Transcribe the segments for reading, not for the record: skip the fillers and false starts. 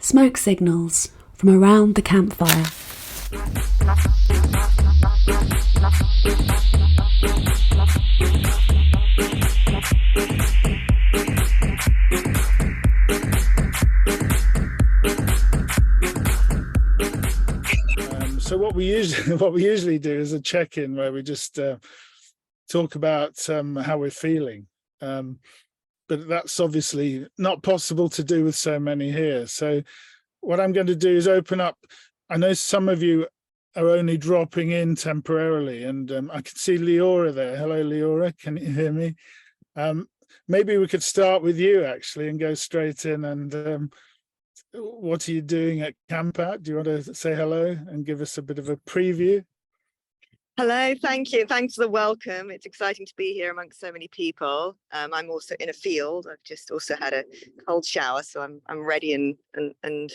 Smoke signals from around the campfire. So what we usually do is a check-in where we just talk about how we're feeling, but that's obviously not possible to do with so many here. So what I'm going to do is open up. I know some of you are only dropping in temporarily, and I can see Leora there. Hello, Leora. Can you hear me? Maybe we could start with you actually and go straight in. And what are you doing at Campout? Do you want to say hello and give us a bit of a preview? Hello, thank you. Thanks for the welcome. It's exciting to be here amongst so many people. I'm also in a field. I've just also had a cold shower, so I'm ready and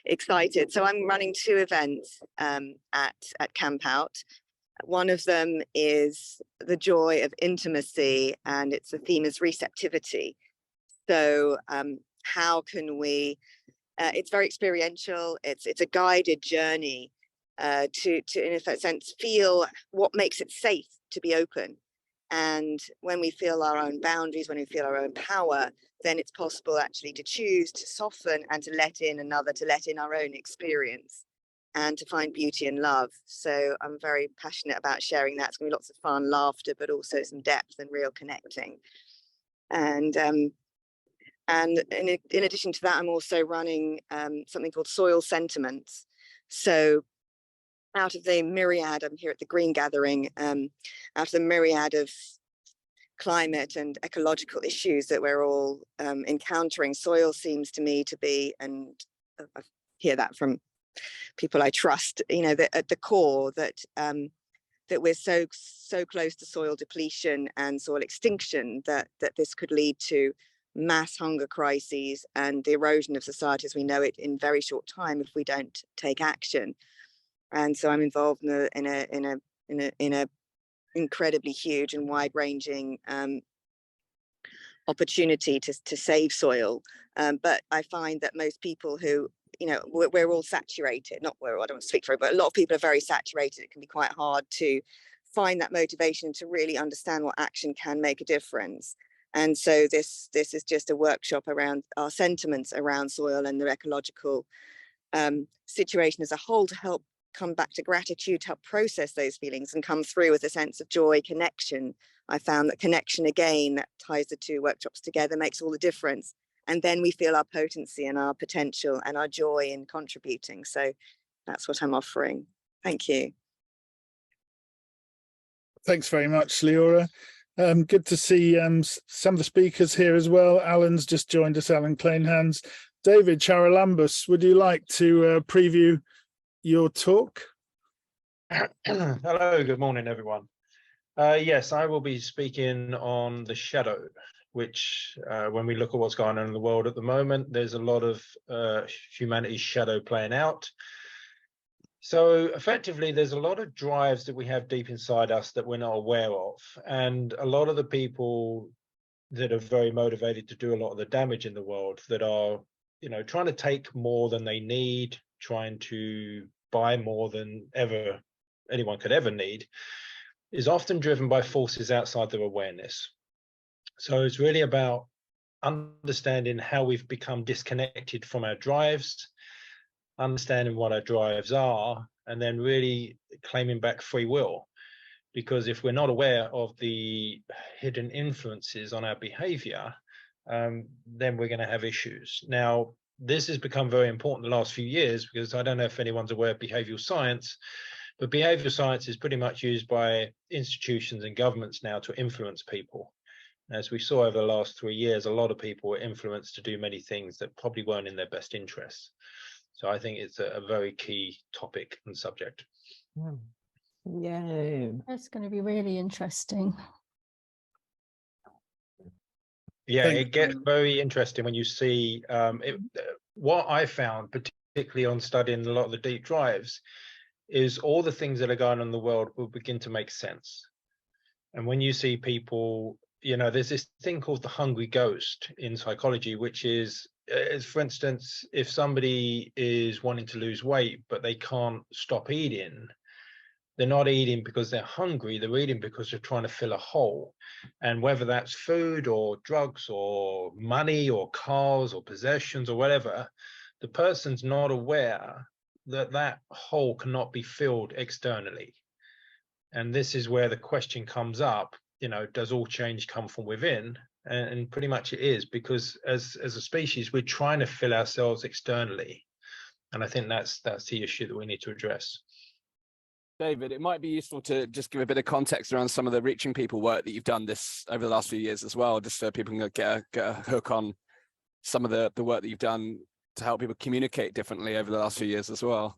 excited. So I'm running two events at Campout. One of them is the joy of intimacy, and the theme is receptivity. So how can we? It's very experiential. It's a guided journey to in a sense feel what makes it safe to be open. And when we feel our own boundaries, when we feel our own power, then it's possible actually to choose to soften and to let in another, to let in our own experience and to find beauty and love. So I'm very passionate about sharing that. It's going to be lots of fun, laughter, but also some depth and real connecting. And in addition to that, I'm also running something called Soil Sentiments. So out of the myriad, I'm here at the Green Gathering, out of the myriad of climate and ecological issues that we're all encountering, soil seems to me to be, and I hear that from people I trust, that at the core that we're so close to soil depletion and soil extinction that this could lead to mass hunger crises and the erosion of society as we know it in very short time if we don't take action. And so I'm involved in a incredibly huge and wide-ranging opportunity to save soil. But I find that most people who, we're all saturated. I don't want to speak for it, but a lot of people are very saturated. It can be quite hard to find that motivation to really understand what action can make a difference. And so this is just a workshop around our sentiments around soil and the ecological situation as a whole to help come back to gratitude, to help process those feelings and come through with a sense of joy, connection. I found that connection, again, that ties the two workshops together, makes all the difference. And then we feel our potency and our potential and our joy in contributing. So that's what I'm offering. Thank you. Thanks very much, Leora. Good to see some of the speakers here as well. Alan's just joined us, Alan Kleinhans. David Charalambous, would you like to preview your talk? Hello, good morning, everyone. Yes, I will be speaking on the shadow, which when we look at what's going on in the world at the moment, there's a lot of humanity's shadow playing out. So effectively, there's a lot of drives that we have deep inside us that we're not aware of. And a lot of the people that are very motivated to do a lot of the damage in the world that are, trying to take more than they need, trying to buy more than ever anyone could ever need, is often driven by forces outside their awareness. So it's really about understanding how we've become disconnected from our drives, understanding what our drives are, and then really claiming back free will. Because if we're not aware of the hidden influences on our behavior, then we're going to have issues. Now, this has become very important the last few years because I don't know if anyone's aware of behavioral science, but behavioral science is pretty much used by institutions and governments now to influence people. As we saw over the last 3 years, a lot of people were influenced to do many things that probably weren't in their best interests. So I think it's a very key topic and subject. Yay. That's going to be really interesting. Yeah, it gets very interesting when you see what I found, particularly on studying a lot of the deep drives, is all the things that are going on in the world will begin to make sense. And when you see people, there's this thing called the hungry ghost in psychology, which is is, for instance, if somebody is wanting to lose weight, but they can't stop eating, they're not eating because they're hungry, they're eating because they're trying to fill a hole. And whether that's food or drugs or money or cars or possessions or whatever, the person's not aware that that hole cannot be filled externally. And this is where the question comes up, you know, does all change come from within? And pretty much it is, because as a species, we're trying to fill ourselves externally. And I think that's the issue that we need to address. David, it might be useful to just give a bit of context around some of the reaching people work that you've done this over the last few years as well, just so people can get a hook on some of the work that you've done to help people communicate differently over the last few years as well.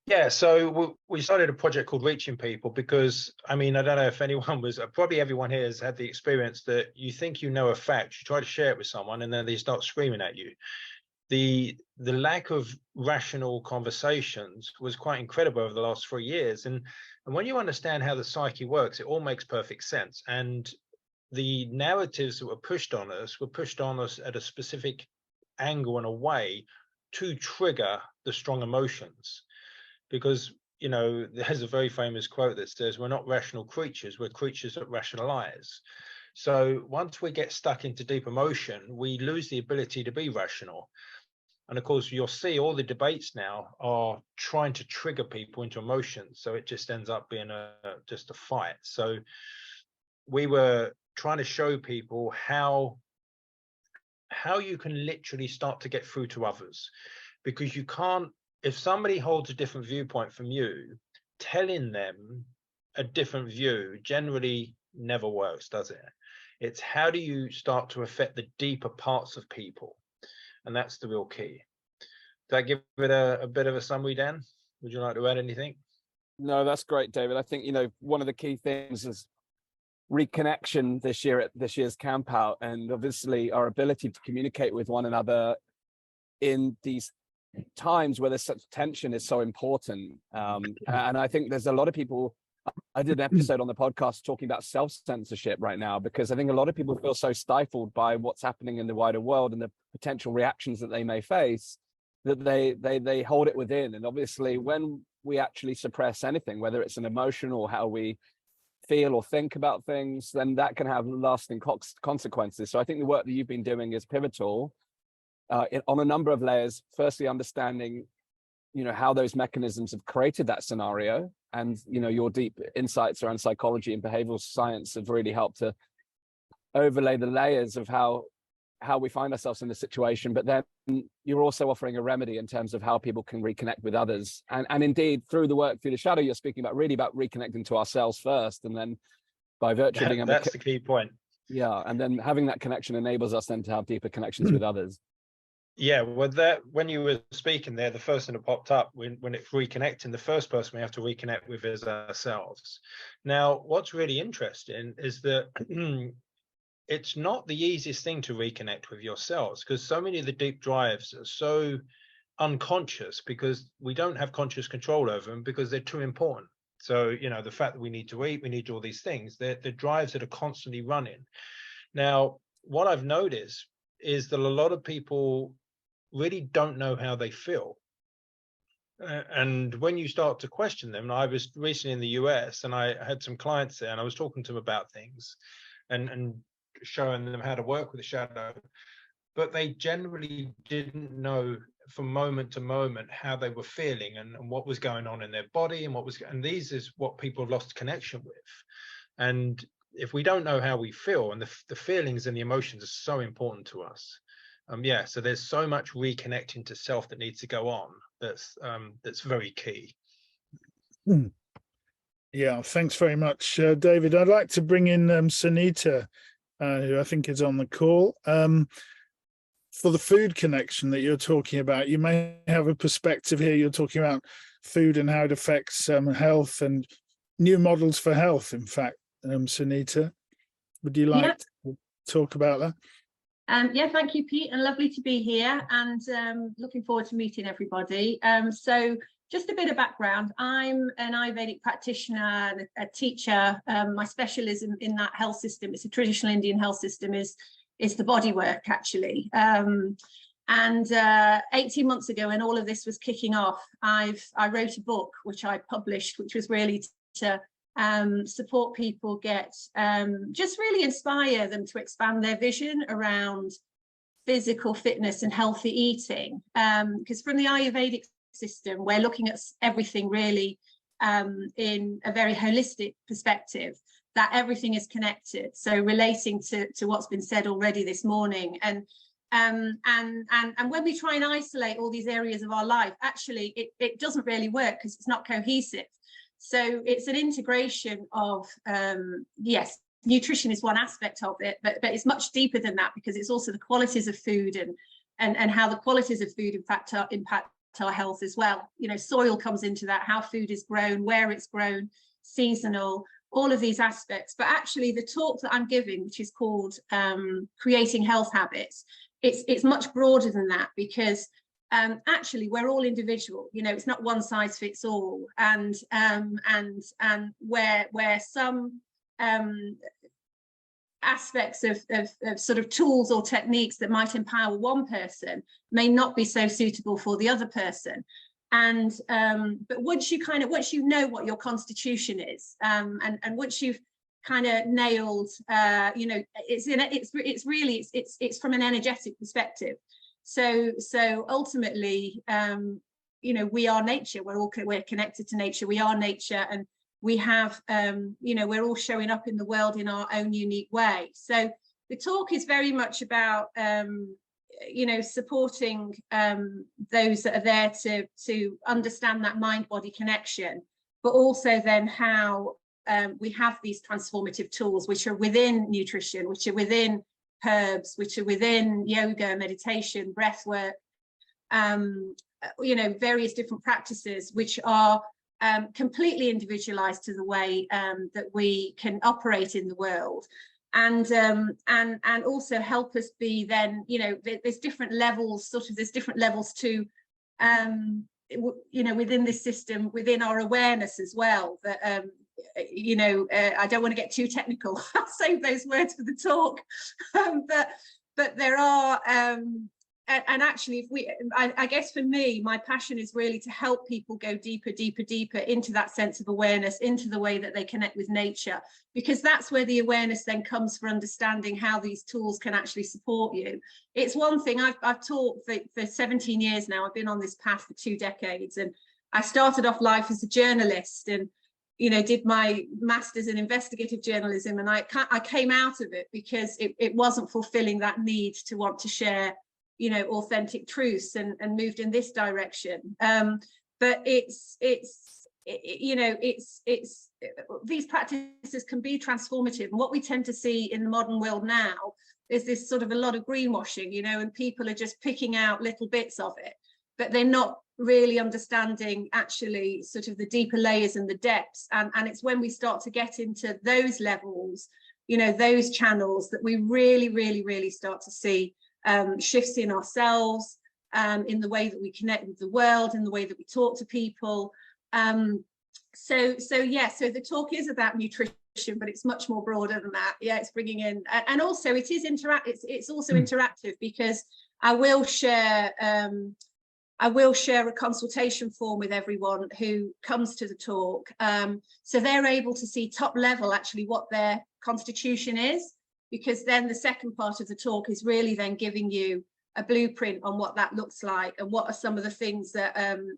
Yeah, so we started a project called Reaching People because, I mean, I don't know if anyone was, probably everyone here has had the experience that you think you know a fact, you try to share it with someone and then they start screaming at you. The lack of rational conversations was quite incredible over the last 3 years. And when you understand how the psyche works, it all makes perfect sense. And the narratives that were pushed on us at a specific angle and a way to trigger the strong emotions. Because, you know, there's a very famous quote that says, we're not rational creatures, we're creatures that rationalize. So once we get stuck into deep emotion, we lose the ability to be rational. And of course, you'll see all the debates now are trying to trigger people into emotions. So it just ends up being just a fight. So we were trying to show people how you can literally start to get through to others, because you can't, if somebody holds a different viewpoint from you, telling them a different view generally never works, does it? It's how do you start to affect the deeper parts of people? And that's the real key. Did I give it a bit of a summary, Dan? Would you like to add anything? No, that's great, David. I think, you know, one of the key things is reconnection this year at this year's Campout, and obviously our ability to communicate with one another in these times where there's such tension is so important. And I think there's a lot of people, I did an episode on the podcast talking about self-censorship right now, because I think a lot of people feel so stifled by what's happening in the wider world and the potential reactions that they may face, that they hold it within. And obviously when we actually suppress anything, whether it's an emotion or how we feel or think about things, then that can have lasting consequences. So I think the work that you've been doing is pivotal on a number of layers. Firstly, understanding, you know, how those mechanisms have created that scenario, and, you know, your deep insights around psychology and behavioral science have really helped to overlay the layers of how we find ourselves in the situation. But then you're also offering a remedy in terms of how people can reconnect with others. And indeed, through the work through the shadow, you're speaking about really about reconnecting to ourselves first, and then by virtue of being able that's the key point. Yeah, and then having that connection enables us then to have deeper connections with others. Yeah, well, that when you were speaking there, the first thing that popped up when it's reconnecting, the first person we have to reconnect with is ourselves. Now, what's really interesting is that it's not the easiest thing to reconnect with yourselves, because so many of the deep drives are so unconscious, because we don't have conscious control over them because they're too important. So, you know, the fact that we need to eat, we need to do all these things, they're the drives that are constantly running. Now, what I've noticed is that a lot of people really don't know how they feel. And when you start to question them, and I was recently in the US and I had some clients there and I was talking to them about things and showing them how to work with the shadow, but they generally didn't know from moment to moment how they were feeling and what was going on in their body and these is what people have lost connection with. And if we don't know how we feel, and the feelings and the emotions are so important to us, yeah, so there's so much reconnecting to self that needs to go on. That's very key. Yeah, thanks very much, David. I'd like to bring in Sunita, who I think is on the call. For the food connection that you're talking about, you may have a perspective here. You're talking about food and how it affects health and new models for health, in fact. Sunita, would you like to talk about that? Yeah, thank you, Pete, and lovely to be here, and looking forward to meeting everybody. So just a bit of background. I'm an Ayurvedic practitioner, a teacher. My specialism in that health system, it's a traditional Indian health system, is the body work, actually. And 18 months ago, when all of this was kicking off, I wrote a book which I published, which was really to support people, just really inspire them to expand their vision around physical fitness and healthy eating. Because from the Ayurvedic system, we're looking at everything really in a very holistic perspective, that everything is connected. So relating to what's been said already this morning, and when we try and isolate all these areas of our life, actually it doesn't really work because it's not cohesive. So it's an integration of, yes, nutrition is one aspect of it, but it's much deeper than that, because it's also the qualities of food and how the qualities of food impact our health as well. You know, soil comes into that, how food is grown, where it's grown, seasonal, all of these aspects. But actually the talk that I'm giving, which is called Creating Health Habits, it's much broader than that, because actually we're all individual. You know, it's not one size fits all, and where some aspects of sort of tools or techniques that might empower one person may not be so suitable for the other person. And but once you know what your constitution is, and once you've kind of nailed, you know, it's from an energetic perspective. So ultimately, you know, we are nature. We're connected to nature. We are nature, and we have, you know, we're all showing up in the world in our own unique way. So the talk is very much about, you know, supporting those that are there to understand that mind-body connection, but also then how we have these transformative tools which are within nutrition, which are within herbs, which are within yoga, meditation, breath work, you know, various different practices, which are completely individualized to the way that we can operate in the world. And also help us be then, you know, there's different levels, there's different levels to, you know, within this system, within our awareness as well, that, you know, I don't want to get too technical, I'll save those words for the talk, but there are, and actually, I guess for me, my passion is really to help people go deeper into that sense of awareness, into the way that they connect with nature, because that's where the awareness then comes for understanding how these tools can actually support you. It's one thing I've taught for 17 years now. I've been on this path for 2 decades, and I started off life as a journalist, and you know, did my master's in investigative journalism, and I came out of it because it wasn't fulfilling that need to want to share, you know, authentic truths, and moved in this direction. But you know, these practices can be transformative, and what we tend to see in the modern world now is this sort of a lot of greenwashing, you know, and people are just picking out little bits of it, but they're not really understanding actually sort of the deeper layers and the depths. And it's when we start to get into those levels, you know, those channels, that we really start to see shifts in ourselves, in the way that we connect with the world, in the way that we talk to people. So the talk is about nutrition, but it's much more broader than that. Yeah, it's bringing in, and also it is it's also interactive, because I will share a consultation form with everyone who comes to the talk, so they're able to see top level actually what their constitution is, because then the second part of the talk is really then giving you a blueprint on what that looks like, and what are some of the things that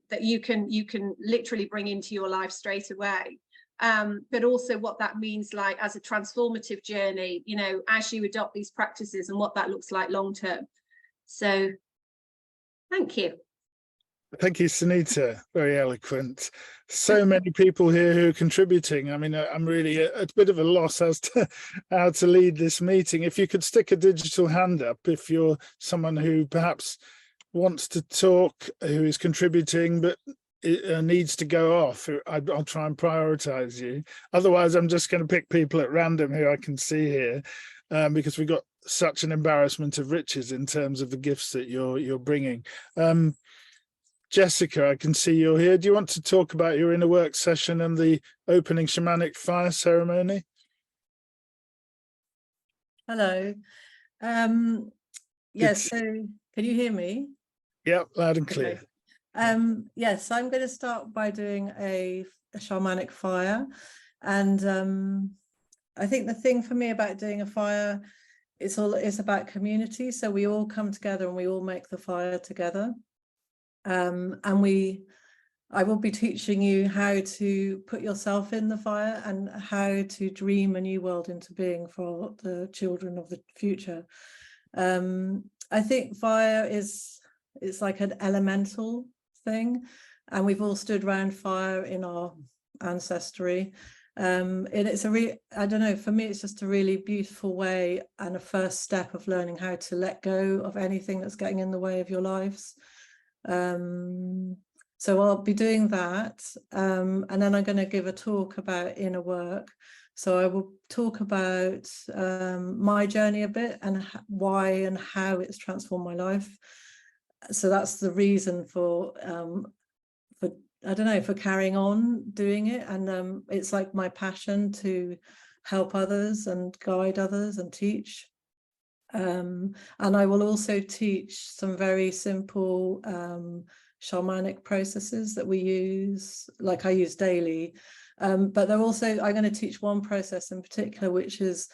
that you can literally bring into your life straight away, but also what that means like as a transformative journey, you know, as you adopt these practices, and what that looks like long term. So thank you. Thank you, Sunita. Very eloquent. So many people here who are contributing. I mean, I'm really at a bit of a loss as to how to lead this meeting. If you could stick a digital hand up, if you're someone who perhaps wants to talk, who is contributing, but needs to go off, I'll try and prioritize you. Otherwise, I'm just going to pick people at random who I can see here, because we've got such an embarrassment of riches in terms of the gifts that you're bringing. Jessica, I can see you're here. Do you want to talk about your inner work session and the opening shamanic fire ceremony? Hello. Yes, so can you hear me? Yep, loud and clear. Yes, I'm going to start by doing a shamanic fire. And I think the thing for me about doing a fire, it's about community. So we all come together and we all make the fire together. And I will be teaching you how to put yourself in the fire and how to dream a new world into being for the children of the future. I think fire it's like an elemental thing, and we've all stood around fire in our ancestry. And it's I don't know, for me, it's just a really beautiful way and a first step of learning how to let go of anything that's getting in the way of your lives. So I'll be doing that, and then I'm going to give a talk about inner work. So I will talk about my journey a bit and why and how it's transformed my life. So that's the reason for I don't know, for carrying on doing it. And it's like my passion to help others and guide others and teach. And I will also teach some very simple shamanic processes that we use, like I use daily. But they're also, I'm going to teach one process in particular, which is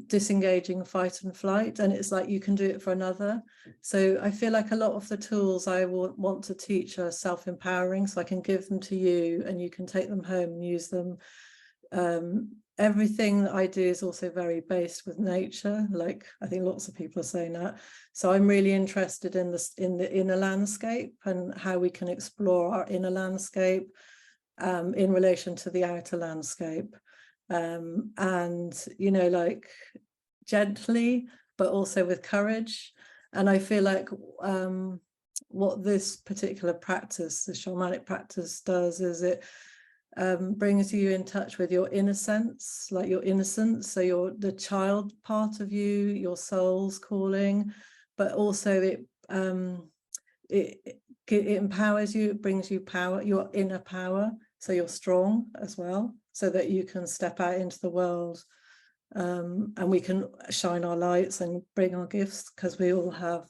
disengaging fight and flight, and it's like you can do it for another. So I feel like a lot of the tools I want to teach are self-empowering, so I can give them to you and you can take them home and use them. Everything that I do is also very based with nature, like I think lots of people are saying that. So I'm really interested in the inner landscape and how we can explore our inner landscape in relation to the outer landscape. And, you know, like gently, but also with courage. And I feel like what this particular practice, the shamanic practice, does is it brings you in touch with your innocence, like your innocence. So the child part of you, your soul's calling, but also it empowers you, it brings you power, your inner power. So you're strong as well, so that you can step out into the world, and we can shine our lights and bring our gifts, because we all have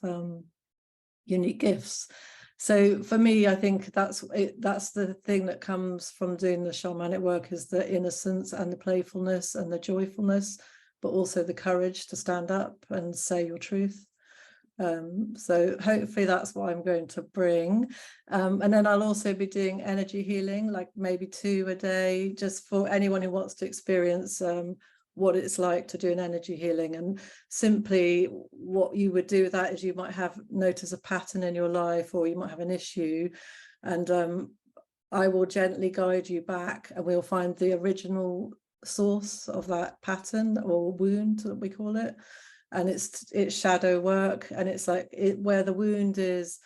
unique gifts. So for me, I think that's the thing that comes from doing the shamanic work, is the innocence and the playfulness and the joyfulness, but also the courage to stand up and say your truth. So hopefully that's what I'm going to bring. And then I'll also be doing energy healing, like maybe 2 a day, just for anyone who wants to experience what it's like to do an energy healing. And simply what you would do with that is you might notice a pattern in your life, or you might have an issue, and I will gently guide you back, and we'll find the original source of that pattern or wound that we call it. And it's shadow work, and it's like where the wound is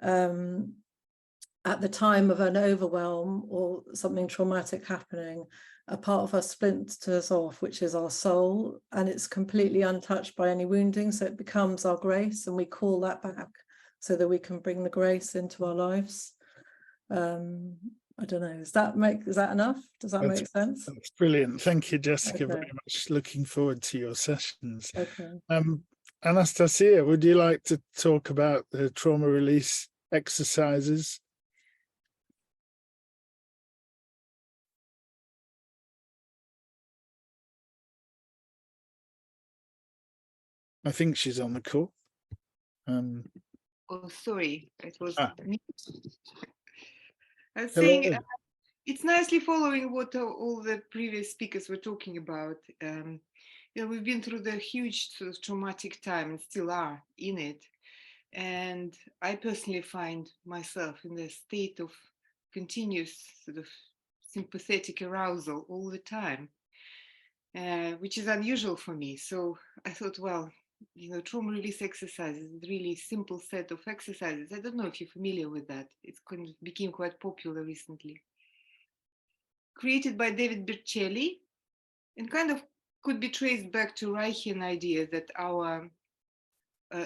at the time of an overwhelm or something traumatic happening, a part of us splinters off, which is our soul, and it's completely untouched by any wounding, so it becomes our grace, and we call that back so that we can bring the grace into our lives. I don't know, is that enough? Does that make sense? That's brilliant. Thank you, Jessica, Okay. very much. Looking forward to your sessions. Okay. Anastasia, would you like to talk about the trauma release exercises? I think she's on the call. Oh, sorry, it was me. I was Hello. saying it's nicely following what all the previous speakers were talking about. You know, we've been through the huge sort of traumatic time and still are in it. And I personally find myself in a state of continuous sort of sympathetic arousal all the time, which is unusual for me. So I thought, well, you know, trauma release exercises, a really simple set of exercises. I don't know if you're familiar with that. It's kind of became quite popular recently. Created by David Berceli, and kind of could be traced back to Reichian idea that our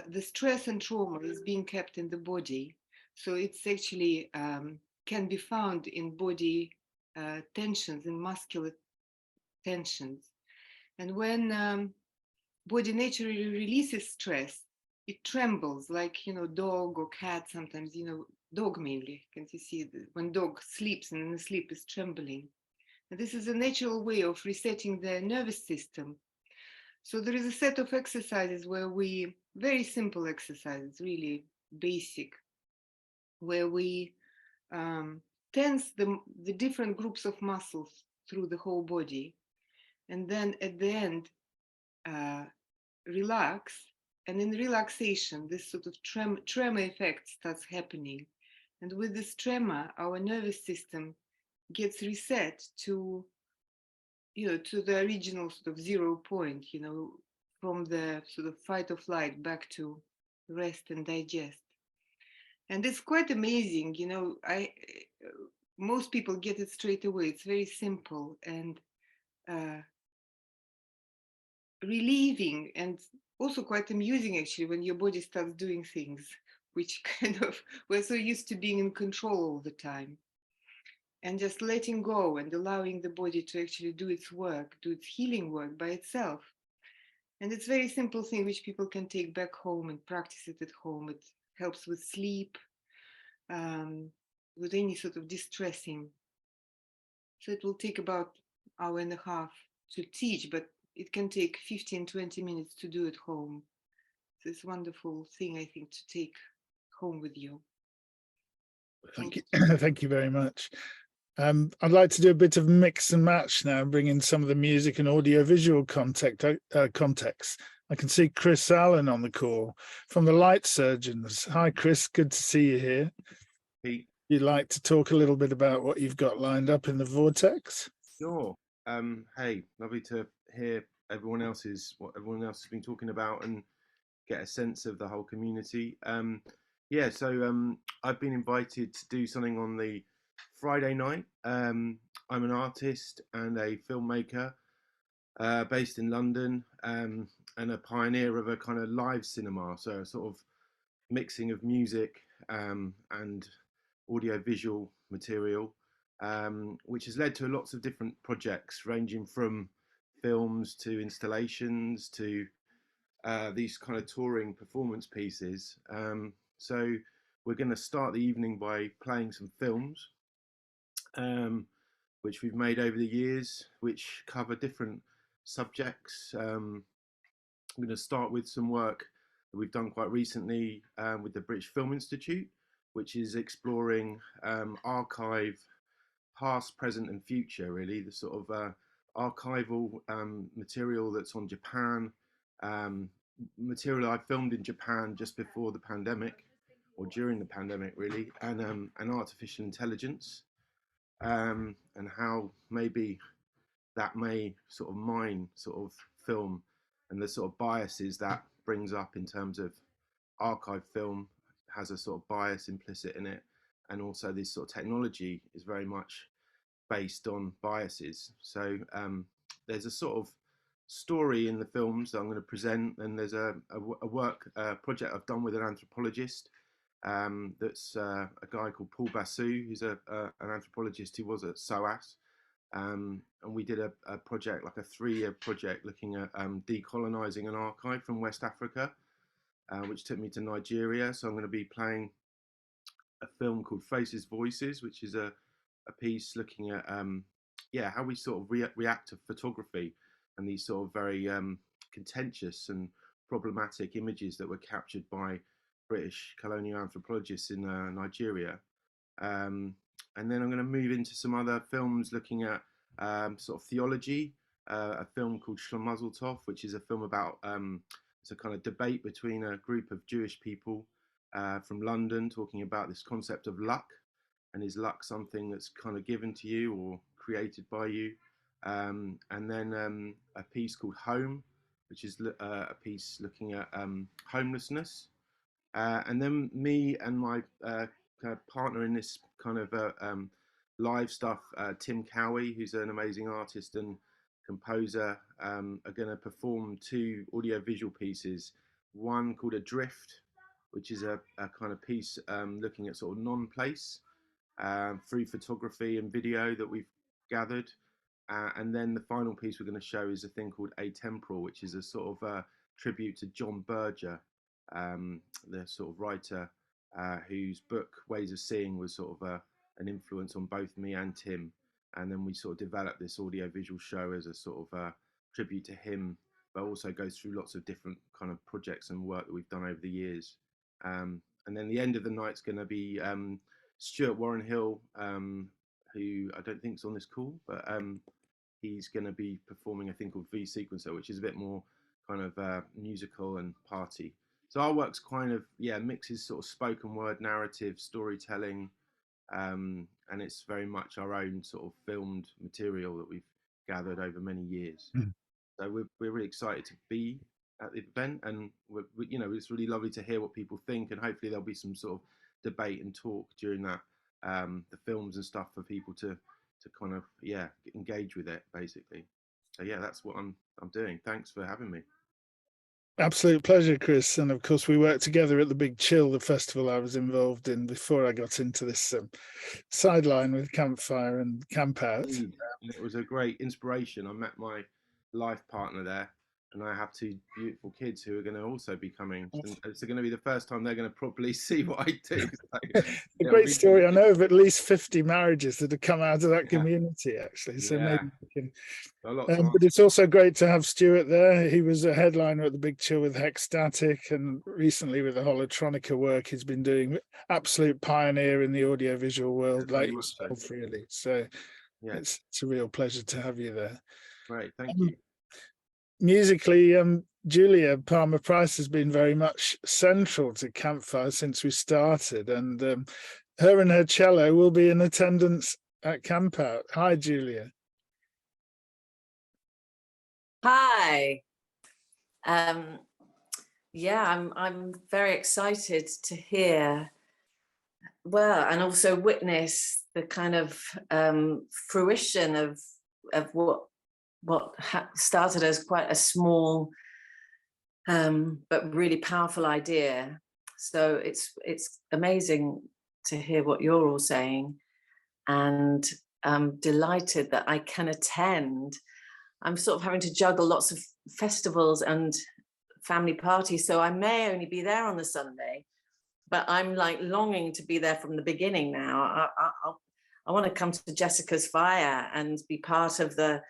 the stress and trauma is being kept in the body. So it's actually can be found in body tensions, in muscular tensions. And when body naturally releases stress, it trembles like, dog or cat sometimes, dog mainly. Can you see when dog sleeps and in the sleep is trembling? And this is a natural way of resetting the nervous system. So there is a set of exercises where very simple exercises, really basic, where we tense the different groups of muscles through the whole body. And then at the end, relax. And in relaxation, this sort of tremor effect starts happening. And with this tremor, our nervous system gets reset to, to the original sort of 0 point, from the sort of fight or flight back to rest and digest. And it's quite amazing, most people get it straight away. It's very simple and relieving, and also quite amusing actually when your body starts doing things which kind of we're so used to being in control all the time, and just letting go and allowing the body to actually do its work, do its healing work by itself. And it's a very simple thing which people can take back home and practice it at home. It helps with sleep, with any sort of distressing. So it will take about an hour and a half to teach, but it can take 15-20 minutes to do at home. So it's a wonderful thing, I think, to take home with you. Thank you. Thank you very much. I'd like to do a bit of mix and match now and bring in some of the music and audio-visual context. I can see Chris Allen on the call from the Light Surgeons. Hi, Chris. Good to see you here. Pete. You'd like to talk a little bit about what you've got lined up in the Vortex? Sure. Hey, lovely to hear what everyone else has been talking about and get a sense of the whole community. So I've been invited to do something on the Friday night. I'm an artist and a filmmaker based in London, and a pioneer of a kind of live cinema, so a sort of mixing of music and audio-visual material, which has led to lots of different projects ranging from films to installations to these kind of touring performance pieces. So we're going to start the evening by playing some films, which we've made over the years, which cover different subjects. I'm going to start with some work that we've done quite recently with the British Film Institute, which is exploring archive, past, present and future, really, the sort of archival material that's on Japan, material I filmed in Japan just before the pandemic, or during the pandemic, really, and artificial intelligence, and how maybe that may sort of mine sort of film and the sort of biases that brings up in terms of archive film has a sort of bias implicit in it, and also this sort of technology is very much based on biases. So there's a sort of story in the films that I'm going to present, and there's a project I've done with an anthropologist that's a guy called Paul Basu, who's an anthropologist who was at SOAS. And we did a project, like a 3-year project, looking at decolonizing an archive from West Africa, which took me to Nigeria. So I'm going to be playing a film called Faces Voices, which is a piece looking at how we sort of react to photography and these sort of very contentious and problematic images that were captured by British colonial anthropologists in Nigeria. And then I'm going to move into some other films looking at sort of theology, a film called Shlomuzel Tov, which is a film about it's a kind of debate between a group of Jewish people from London talking about this concept of luck, and is luck something that's kind of given to you or created by you? And then a piece called Home, which is a piece looking at homelessness. And then me and my partner in this kind of live stuff, Tim Cowie, who's an amazing artist and composer, are going to perform 2 audiovisual pieces. One called Adrift, which is a kind of piece looking at sort of non-place through photography and video that we've gathered. And then the final piece we're going to show is a thing called Atemporal, which is a sort of tribute to John Berger, the sort of writer whose book Ways of Seeing was sort of an influence on both me and Tim. And then we sort of developed this audio-visual show as a sort of tribute to him, but also goes through lots of different kind of projects and work that we've done over the years. And then the end of the night's going to be Stuart Warren Hill, who I don't think is on this call, but he's going to be performing a thing called V Sequencer, which is a bit more kind of musical and party. So our work's kind of, mixes sort of spoken word, narrative, storytelling, and it's very much our own sort of filmed material that we've gathered over many years. So we're really excited to be at the event, and it's really lovely to hear what people think, and hopefully there'll be some sort of debate and talk during that, the films and stuff for people to kind of engage with it basically. So that's what I'm doing. Thanks for having me. Absolute pleasure, Chris. And of course, we worked together at the Big Chill, the festival I was involved in before I got into this sideline with Campfire and Campout. It was a great inspiration. I met my life partner there, and I have two beautiful kids who are going to also be coming. And it's going to be the first time they're going to properly see what I do. So, a great story. I know of at least 50 marriages that have come out of that community, actually. So maybe we can. But it's also great to have Stuart there. He was a headliner at the Big Chill with Hexstatic, and recently with the Holotronica work, he's been doing absolute pioneer in the audiovisual world, like yourself, really. So it's a real pleasure to have you there. Great, thank you. Musically, Julia Palmer Price has been very much central to Campfire since we started, and her and her cello will be in attendance at Campout. Hi, Julia. Hi. I'm very excited to hear, and also witness the kind of fruition of what started as quite a small but really powerful idea. So it's amazing to hear what you're all saying, and I'm delighted that I can attend. I'm sort of having to juggle lots of festivals and family parties, so I may only be there on the Sunday, but I'm like longing to be there from the beginning now. I want to come to Jessica's Fire and be part of the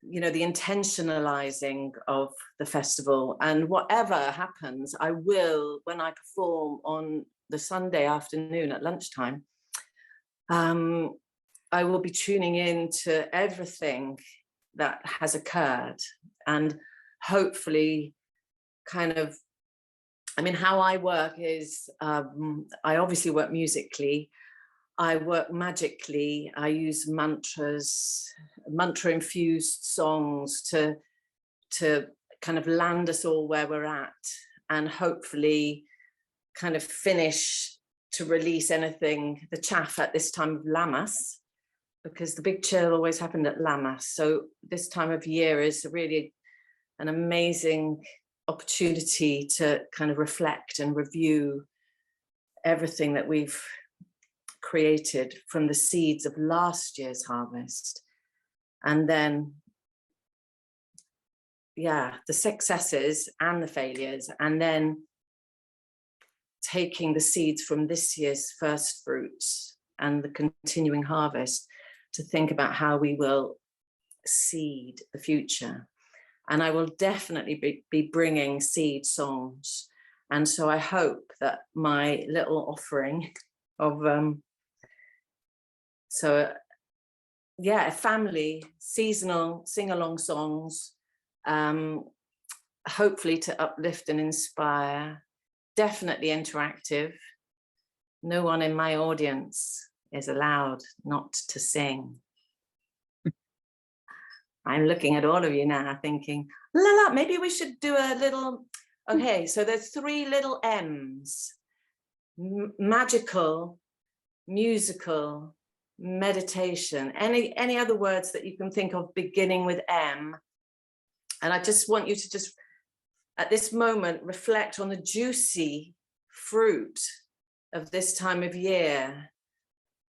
intentionalizing of the festival. And whatever happens, I will, when I perform on the Sunday afternoon at lunchtime, I will be tuning in to everything that has occurred, and hopefully how I work is, I obviously work musically, I work magically, I use mantra-infused songs to kind of land us all where we're at, and hopefully kind of finish to release the chaff at this time of Lammas, because the Big Chill always happened at Lammas. So this time of year is really an amazing opportunity to kind of reflect and review everything that we've created from the seeds of last year's harvest. And then, the successes and the failures, and then taking the seeds from this year's first fruits and the continuing harvest to think about how we will seed the future. And I will definitely be bringing seed songs. And so I hope that my little offering of, family, seasonal sing-along songs, hopefully to uplift and inspire, definitely interactive. No one in my audience is allowed not to sing. I'm looking at all of you now thinking, maybe we should do a little, okay, so there's 3 little M's: magical, musical, meditation, any other words that you can think of beginning with M. And I just want you to just, at this moment, reflect on the juicy fruit of this time of year.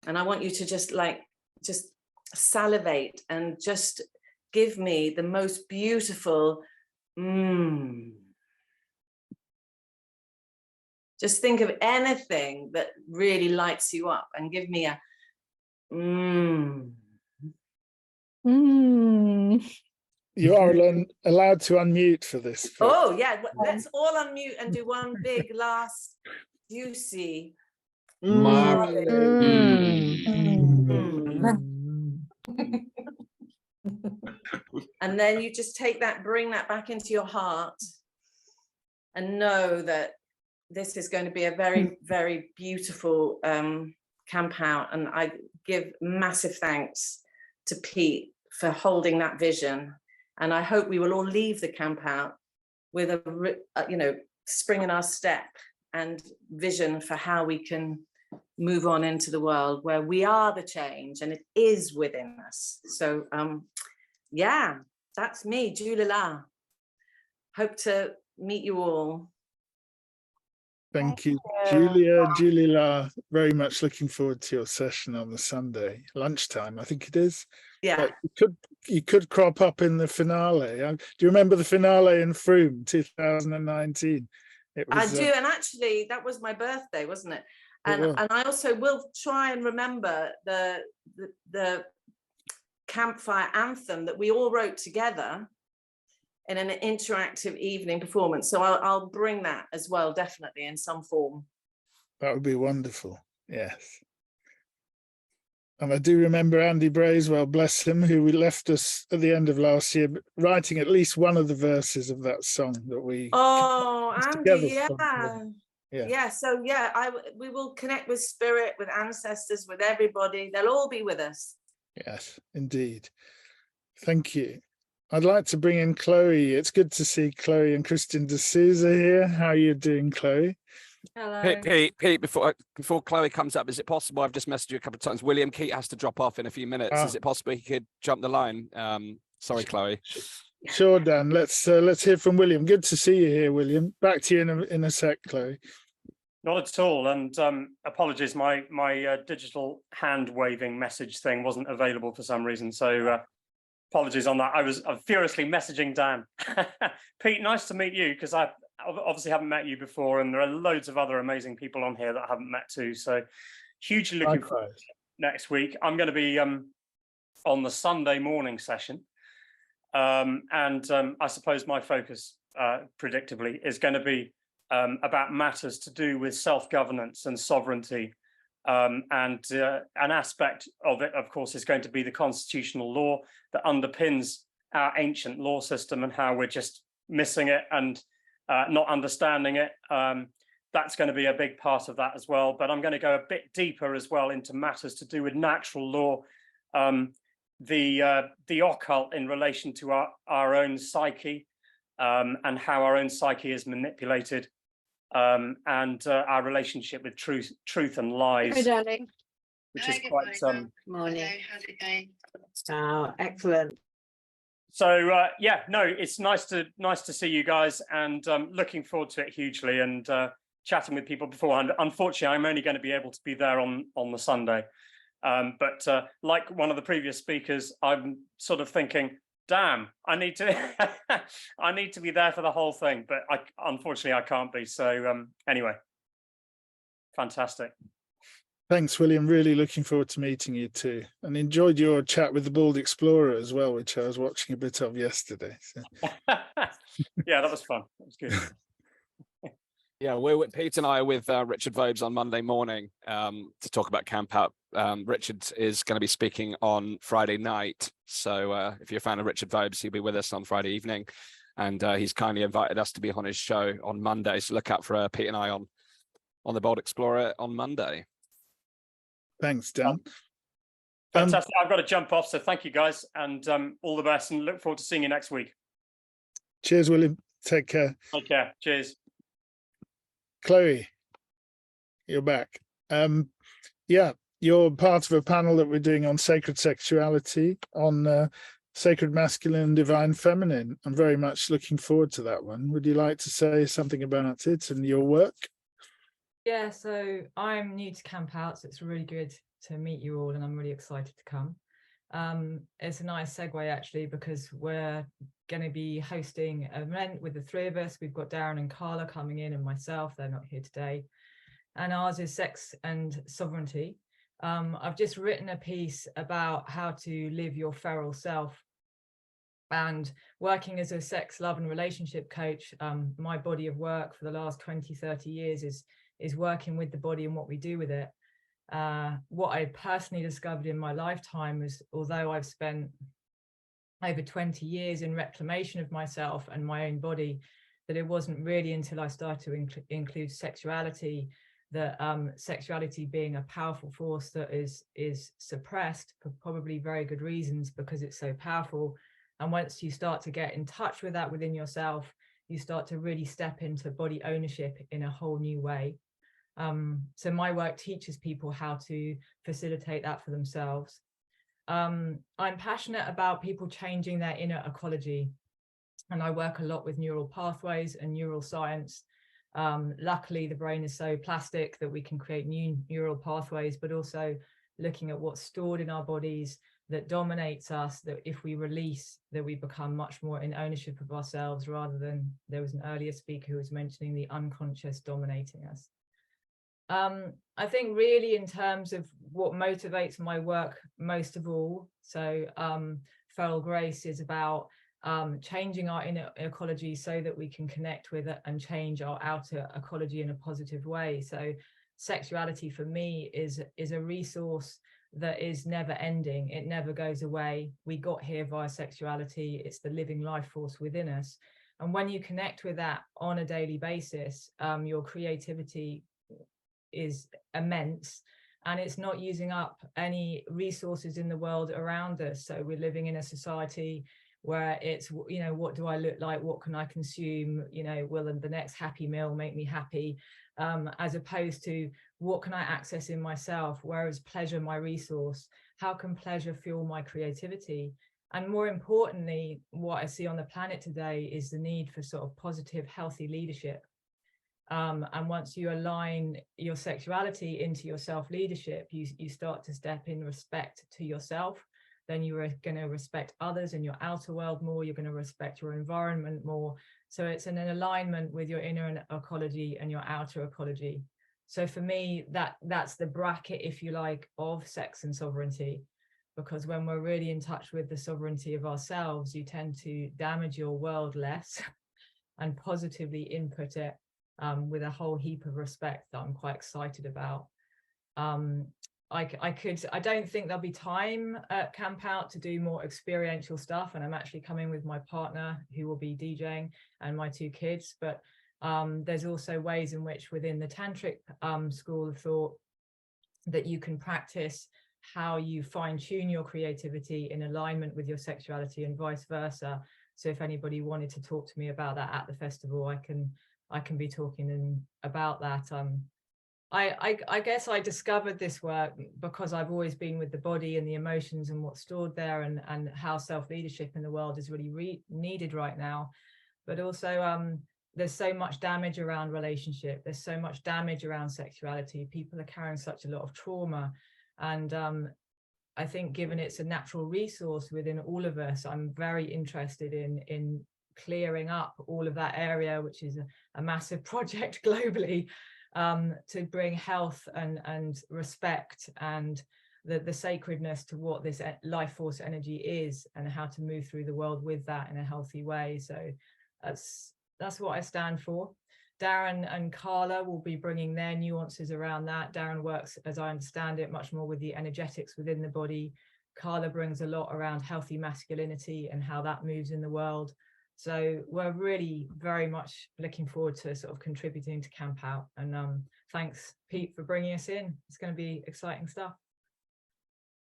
And I want you to just salivate and just give me the most beautiful Just think of anything that really lights you up and give me a You are allowed to unmute for this. But... Oh yeah, let's all unmute and do one big last juicy. And then you just take that, bring that back into your heart and know that this is going to be a very, very beautiful camp out. And I give massive thanks to Pete for holding that vision. And I hope we will all leave the camp out with a, spring in our step and vision for how we can move on into the world where we are the change and it is within us. So yeah, that's me, Julila. Hope to meet you all. Thank you, Julia. Very much looking forward to your session on the Sunday lunchtime, I think it is. Yeah. You could crop up in the finale. Do you remember the finale in Frome 2019? I do, and actually that was my birthday, wasn't it? And I also will try and remember the Campfire anthem that we all wrote together in an interactive evening performance. So I'll bring that as well, definitely in some form. That would be wonderful. Yes. And I do remember Andy Bracewell, bless him, who left us at the end of last year, writing at least one of the verses of that song that we. Oh, Andy, yeah. So we will connect with spirit, with ancestors, with everybody. They'll all be with us. Yes, indeed. Thank you. I'd like to bring in Chloe. It's good to see Chloe and Christian D'Souza here. How are you doing, Chloe? Hello. Pete, before Chloe comes up, is it possible? I've just messaged you a couple of times. William Keat has to drop off in a few minutes. Is it possible he could jump the line? Sorry, Chloe. Sure, Dan. Let's hear from William. Good to see you here, William. Back to you in a sec, Chloe. Not at all, and apologies, my digital hand waving message thing wasn't available for some reason, so apologies on that. I'm furiously messaging Dan. Pete, nice to meet you, because I obviously haven't met you before, and there are loads of other amazing people on here that I haven't met too, so hugely looking forward to next week. I'm going to be on the Sunday morning session, and I suppose my focus, predictably, is going to be about matters to do with self-governance and sovereignty. And an aspect of it, of course, is going to be the constitutional law that underpins our ancient law system and how we're just missing it and not understanding it. That's going to be a big part of that as well. But I'm going to go a bit deeper as well into matters to do with natural law, the occult in relation to our own psyche, and how our own psyche is manipulated. And our relationship with truth and lies. Hi, darling. Which is quite morning. Hello, how's it going? Oh, excellent. So yeah, no, it's nice to see you guys, and looking forward to it hugely, and chatting with people beforehand. Unfortunately, I'm only going to be able to be there on the Sunday, but like one of the previous speakers, I'm sort of thinking, damn, I need to be there for the whole thing, but unfortunately I can't be. So anyway, fantastic. Thanks, William. Really looking forward to meeting you too, and enjoyed your chat with the Bald Explorer as well, which I was watching a bit of yesterday. So. Yeah, that was fun. That was good. Yeah, Pete and I are with Richard Vobes on Monday morning to talk about Campout. Richard is going to be speaking on Friday night. So if you're a fan of Richard Vobes, he'll be with us on Friday evening. And he's kindly invited us to be on his show on Monday. So look out for Pete and I on the Bold Explorer on Monday. Thanks, Dan. Fantastic. I've got to jump off. So thank you, guys. And all the best. And look forward to seeing you next week. Cheers, William. Take care. Take care. Cheers. Chloe, you're back. Yeah, you're part of a panel that we're doing on sacred sexuality, on sacred masculine and divine feminine. I'm very much looking forward to that one. Would you like to say something about it and your work? Yeah, so I'm new to Campout, so it's really good to meet you all, and I'm really excited to come. It's a nice segue actually, because we're going to be hosting an event with the three of us. We've got Darren and Carla coming in and myself. They're not here today. And ours is Sex and Sovereignty. I've just written a piece about how to live your feral self. And working as a sex, love and relationship coach, my body of work for the last 20, 30 years is working with the body and what we do with it. What I personally discovered in my lifetime is, although I've spent over 20 years in reclamation of myself and my own body, that it wasn't really until I started to include sexuality, that sexuality being a powerful force that is suppressed for probably very good reasons, because it's so powerful. And once you start to get in touch with that within yourself, you start to really step into body ownership in a whole new way. So my work teaches people how to facilitate that for themselves. I'm passionate about people changing their inner ecology, and I work a lot with neural pathways and neural science. Luckily, the brain is so plastic that we can create new neural pathways, but also looking at what's stored in our bodies that dominates us, that if we release, that we become much more in ownership of ourselves, rather than, there was an earlier speaker who was mentioning the unconscious dominating us. I think really in terms of what motivates my work most of all, so Feral Grace is about changing our inner ecology so that we can connect with it and change our outer ecology in a positive way. So sexuality for me is a resource that is never ending. It never goes away. We got here via sexuality. It's the living life force within us. And when you connect with that on a daily basis, your creativity is immense, and it's not using up any resources in the world around us. So we're living in a society where it's, you know, what do I look like? What can I consume? You know, will the next happy meal make me happy? As opposed to what can I access in myself? Where is pleasure my resource? How can pleasure fuel my creativity? And more importantly, what I see on the planet today is the need for sort of positive, healthy leadership. And once you align your sexuality into your self-leadership, you start to step in respect to yourself. Then you are going to respect others in your outer world more. You're going to respect your environment more. So it's in an alignment with your inner ecology and your outer ecology. So for me, that's the bracket, if you like, of sex and sovereignty. Because when we're really in touch with the sovereignty of ourselves, you tend to damage your world less and positively input it with a whole heap of respect that I'm quite excited about. I don't think there'll be time at Campout to do more experiential stuff, and I'm actually coming with my partner who will be DJing and my two kids, but there's also ways in which within the tantric school of thought that you can practice how you fine-tune your creativity in alignment with your sexuality and vice versa. So if anybody wanted to talk to me about that at the festival, I can be talking about that. I guess I discovered this work because I've always been with the body and the emotions and what's stored there, and how self-leadership in the world is really needed right now. But also there's so much damage around relationship. There's so much damage around sexuality. People are carrying such a lot of trauma. And I think given it's a natural resource within all of us, I'm very interested in clearing up all of that area, which is a massive project globally, to bring health and respect and the sacredness to what this life force energy is, and how to move through the world with that in a healthy way. So that's what I stand for. Darren and Carla will be bringing their nuances around that. Darren works, as I understand it, much more with the energetics within the body. Carla brings a lot around healthy masculinity and how that moves in the world. So we're really very much looking forward to sort of contributing to Campout. And thanks, Pete, for bringing us in. It's going to be exciting stuff.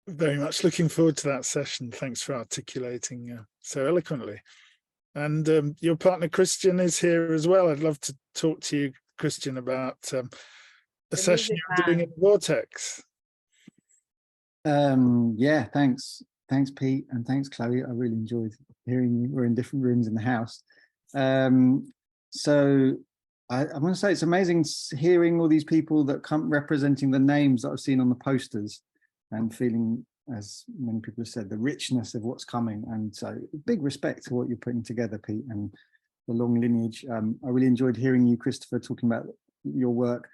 Very much looking forward to that session. Thanks for articulating so eloquently. And your partner Christian is here as well. I'd love to talk to you, Christian, about a session you're doing in Vortex. Yeah, thanks Pete, and thanks Chloe. I really enjoyed hearing you. We're in different rooms in the house. So I want to say it's amazing hearing all these people that come representing the names that I've seen on the posters, and feeling as many people have said, the richness of what's coming. And so big respect to what you're putting together, Pete, and the long lineage. I really enjoyed hearing you, Christopher, talking about your work.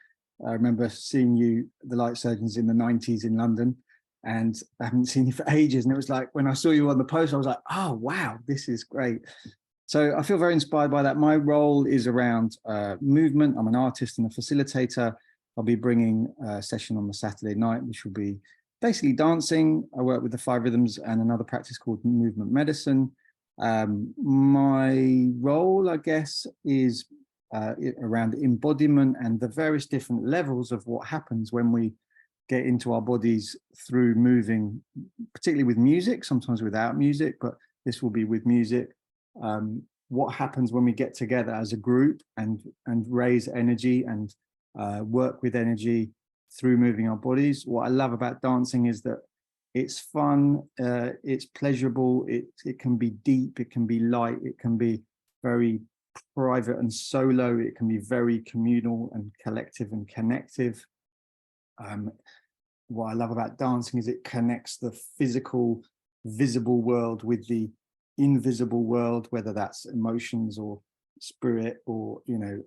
I remember seeing you, the Light Surgeons, in the 90s in London, and I haven't seen you for ages. And it was like, when I saw you on the post, I was like, oh, wow, this is great. So I feel very inspired by that. My role is around movement. I'm an artist and a facilitator. I'll be bringing a session on the Saturday night, which will be basically dancing. I work with the 5 rhythms and another practice called movement medicine. My role, I guess, is around embodiment and the various different levels of what happens when we get into our bodies through moving, particularly with music, sometimes without music, but this will be with music. What happens when we get together as a group and raise energy and work with energy through moving our bodies. What I love about dancing is that it's fun, it's pleasurable, it can be deep, it can be light, it can be very private and solo, it can be very communal and collective and connective. What I love about dancing is it connects the physical, visible world with the invisible world, whether that's emotions or spirit or, you know,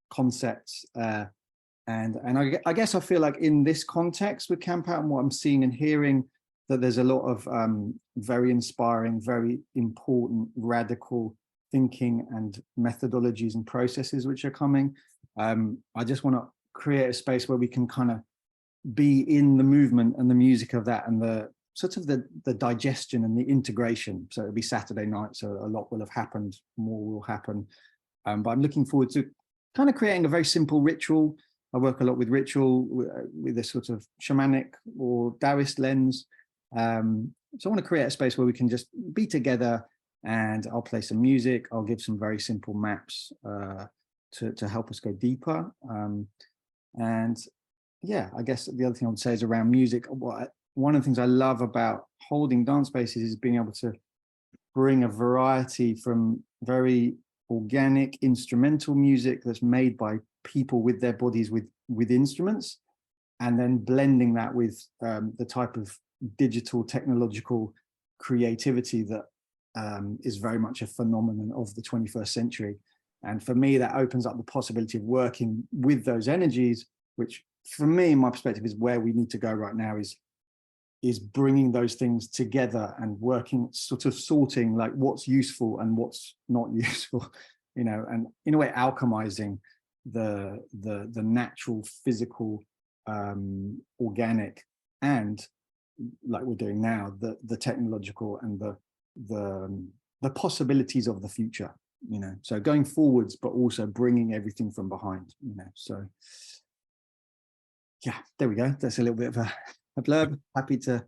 concepts. And I guess I feel like in this context with Campout and what I'm seeing and hearing, that there's a lot of very inspiring, very important, radical thinking and methodologies and processes which are coming. I just want to create a space where we can kind of be in the movement and the music of that and the sort of the digestion and the integration. So it'll be Saturday night, so a lot will have happened, more will happen. But I'm looking forward to kind of creating a very simple ritual. I work a lot with ritual, with a sort of shamanic or Taoist lens. So I want to create a space where we can just be together, and I'll play some music. I'll give some very simple maps to help us go deeper. And yeah, I guess the other thing I would say is around music. One of the things I love about holding dance spaces is being able to bring a variety from very organic instrumental music that's made by people with their bodies with instruments, and then blending that with the type of digital technological creativity that is very much a phenomenon of the 21st century. And for me, that opens up the possibility of working with those energies, which for me, my perspective is where we need to go right now, is bringing those things together and working, sort of sorting like what's useful and what's not useful, you know, and in a way alchemizing the natural, physical, organic, and like we're doing now, the technological and the possibilities of the future, you know. So going forwards, but also bringing everything from behind, you know. So yeah, there we go. That's a little bit of a blurb. Happy to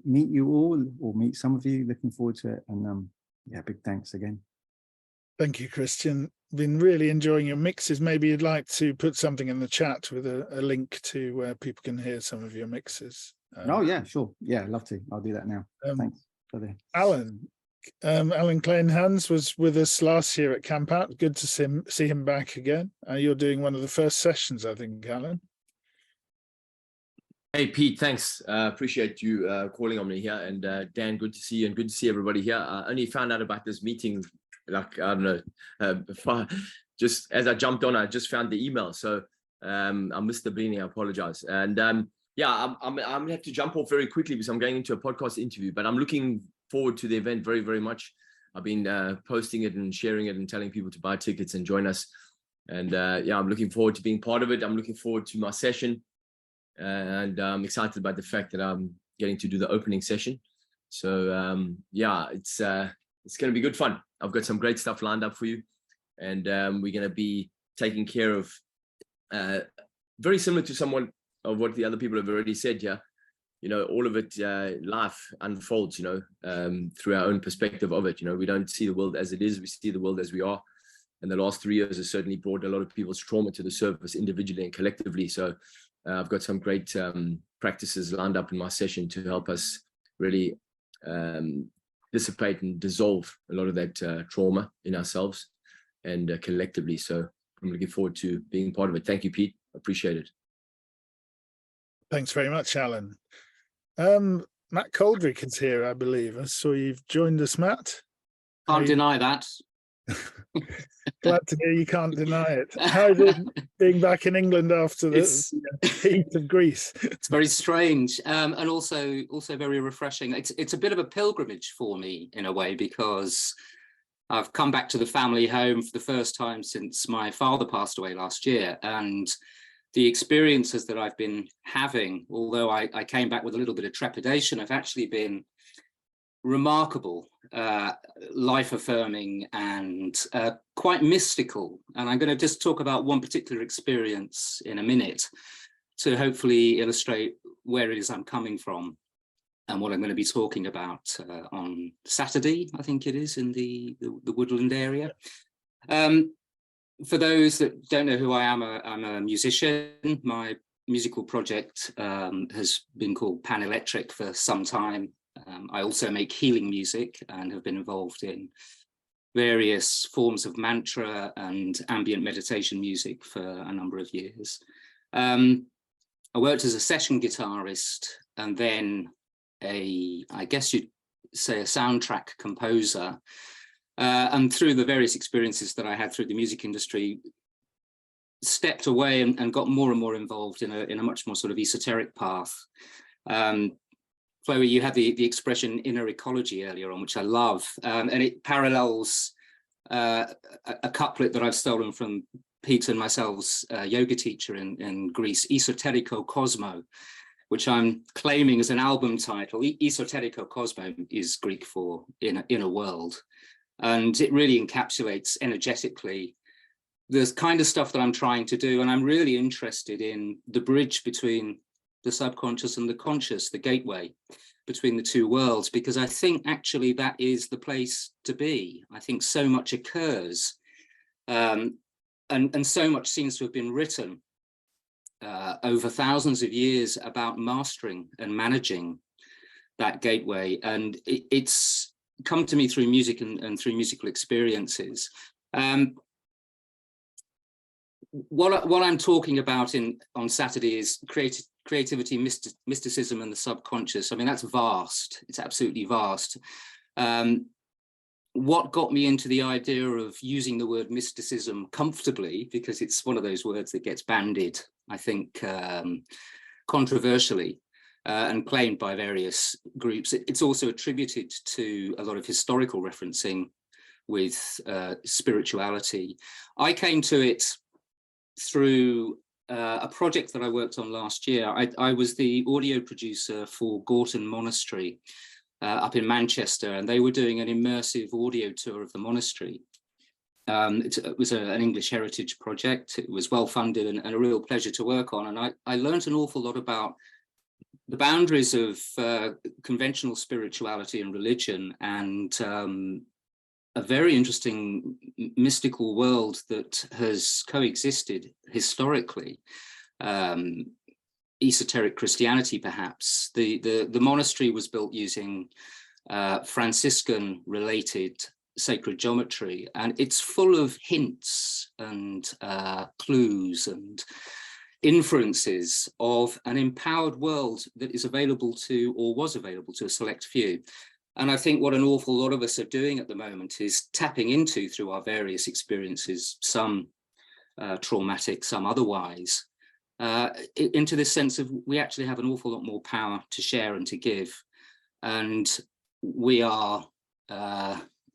meet you all, or meet some of you. Looking forward to it. And yeah, big thanks again. Thank you, Christian. Been really enjoying your mixes. Maybe you'd like to put something in the chat with a link to where people can hear some of your mixes. Oh yeah, sure. Yeah, love to. I'll do that now. Thanks. Alan Kleinhans was with us last year at Campout. Good to see him back again. You're doing one of the first sessions, I think, Alan. Hey, Pete, thanks. Appreciate you calling on me here. And Dan, good to see you, and good to see everybody here. I only found out about this meeting, like, I don't know, just as I jumped on, I just found the email. So I missed the beginning, I apologize. And yeah, I'm gonna have to jump off very quickly because I'm going into a podcast interview, but I'm looking forward to the event very, very much. I've been posting it and sharing it and telling people to buy tickets and join us. And yeah, I'm looking forward to being part of it. I'm looking forward to my session. And I'm excited about the fact that I'm getting to do the opening session. So yeah, it's going to be good fun. I've got some great stuff lined up for you, and we're going to be taking care of very similar to someone of what the other people have already said here. You know, all of it, life unfolds, you know, through our own perspective of it. You know, we don't see the world as it is, we see the world as we are. And the last 3 years has certainly brought a lot of people's trauma to the surface individually and collectively. So I've got some great practices lined up in my session to help us really dissipate and dissolve a lot of that trauma in ourselves and collectively. So I'm looking forward to being part of it. Thank you, Pete. Appreciate it. Thanks very much, Alan. Matt Coldrick is here, I believe. I saw you've joined us, Matt. Can't deny that. Glad to hear you can't deny it. How's it being back in England after the heat of Greece? It's very strange, and also very refreshing. It's a bit of a pilgrimage for me in a way, because I've come back to the family home for the first time since my father passed away last year, and the experiences that I've been having, although I came back with a little bit of trepidation, have actually been remarkable, life-affirming, and quite mystical. And I'm going to just talk about one particular experience in a minute to hopefully illustrate where it is I'm coming from and what I'm going to be talking about on Saturday, I think it is, in the Woodland area. For those that don't know who I am, I'm a musician. My musical project has been called Pan Electric for some time. I also make healing music and have been involved in various forms of mantra and ambient meditation music for a number of years. I worked as a session guitarist and then I guess you'd say a soundtrack composer. And through the various experiences that I had through the music industry, stepped away and got more and more involved in a much more sort of esoteric path. Chloe, you had the expression inner ecology earlier on, which I love, and it parallels a couplet that I've stolen from Pete and myself's yoga teacher in Greece, Esoterico Cosmo, which I'm claiming as an album title. Esoterico Cosmo is Greek for inner world, and it really encapsulates energetically the kind of stuff that I'm trying to do. And I'm really interested in the bridge between the subconscious and the conscious, the gateway between the two worlds, because I think actually that is the place to be. I think so much occurs, and so much seems to have been written over thousands of years about mastering and managing that gateway. And it's come to me through music and through musical experiences. What I'm talking about on Saturday is creativity, mysticism, and the subconscious. I mean, that's vast. It's absolutely vast. What got me into the idea of using the word mysticism comfortably, because it's one of those words that gets bandied, I think, controversially, and claimed by various groups. It's also attributed to a lot of historical referencing with spirituality. I came to it through a project that I worked on last year. I was the audio producer for Gorton Monastery up in Manchester, and they were doing an immersive audio tour of the monastery. It was an English heritage project. It was well funded and a real pleasure to work on. And I learned an awful lot about the boundaries of conventional spirituality and religion, and a very interesting mystical world that has coexisted historically. Esoteric Christianity, perhaps. The monastery was built using Franciscan related sacred geometry, and it's full of hints and clues and inferences of an empowered world that is available to, or was available to, a select few. And I think what an awful lot of us are doing at the moment is tapping into, through our various experiences, some traumatic, some otherwise, into this sense of we actually have an awful lot more power to share and to give. And we are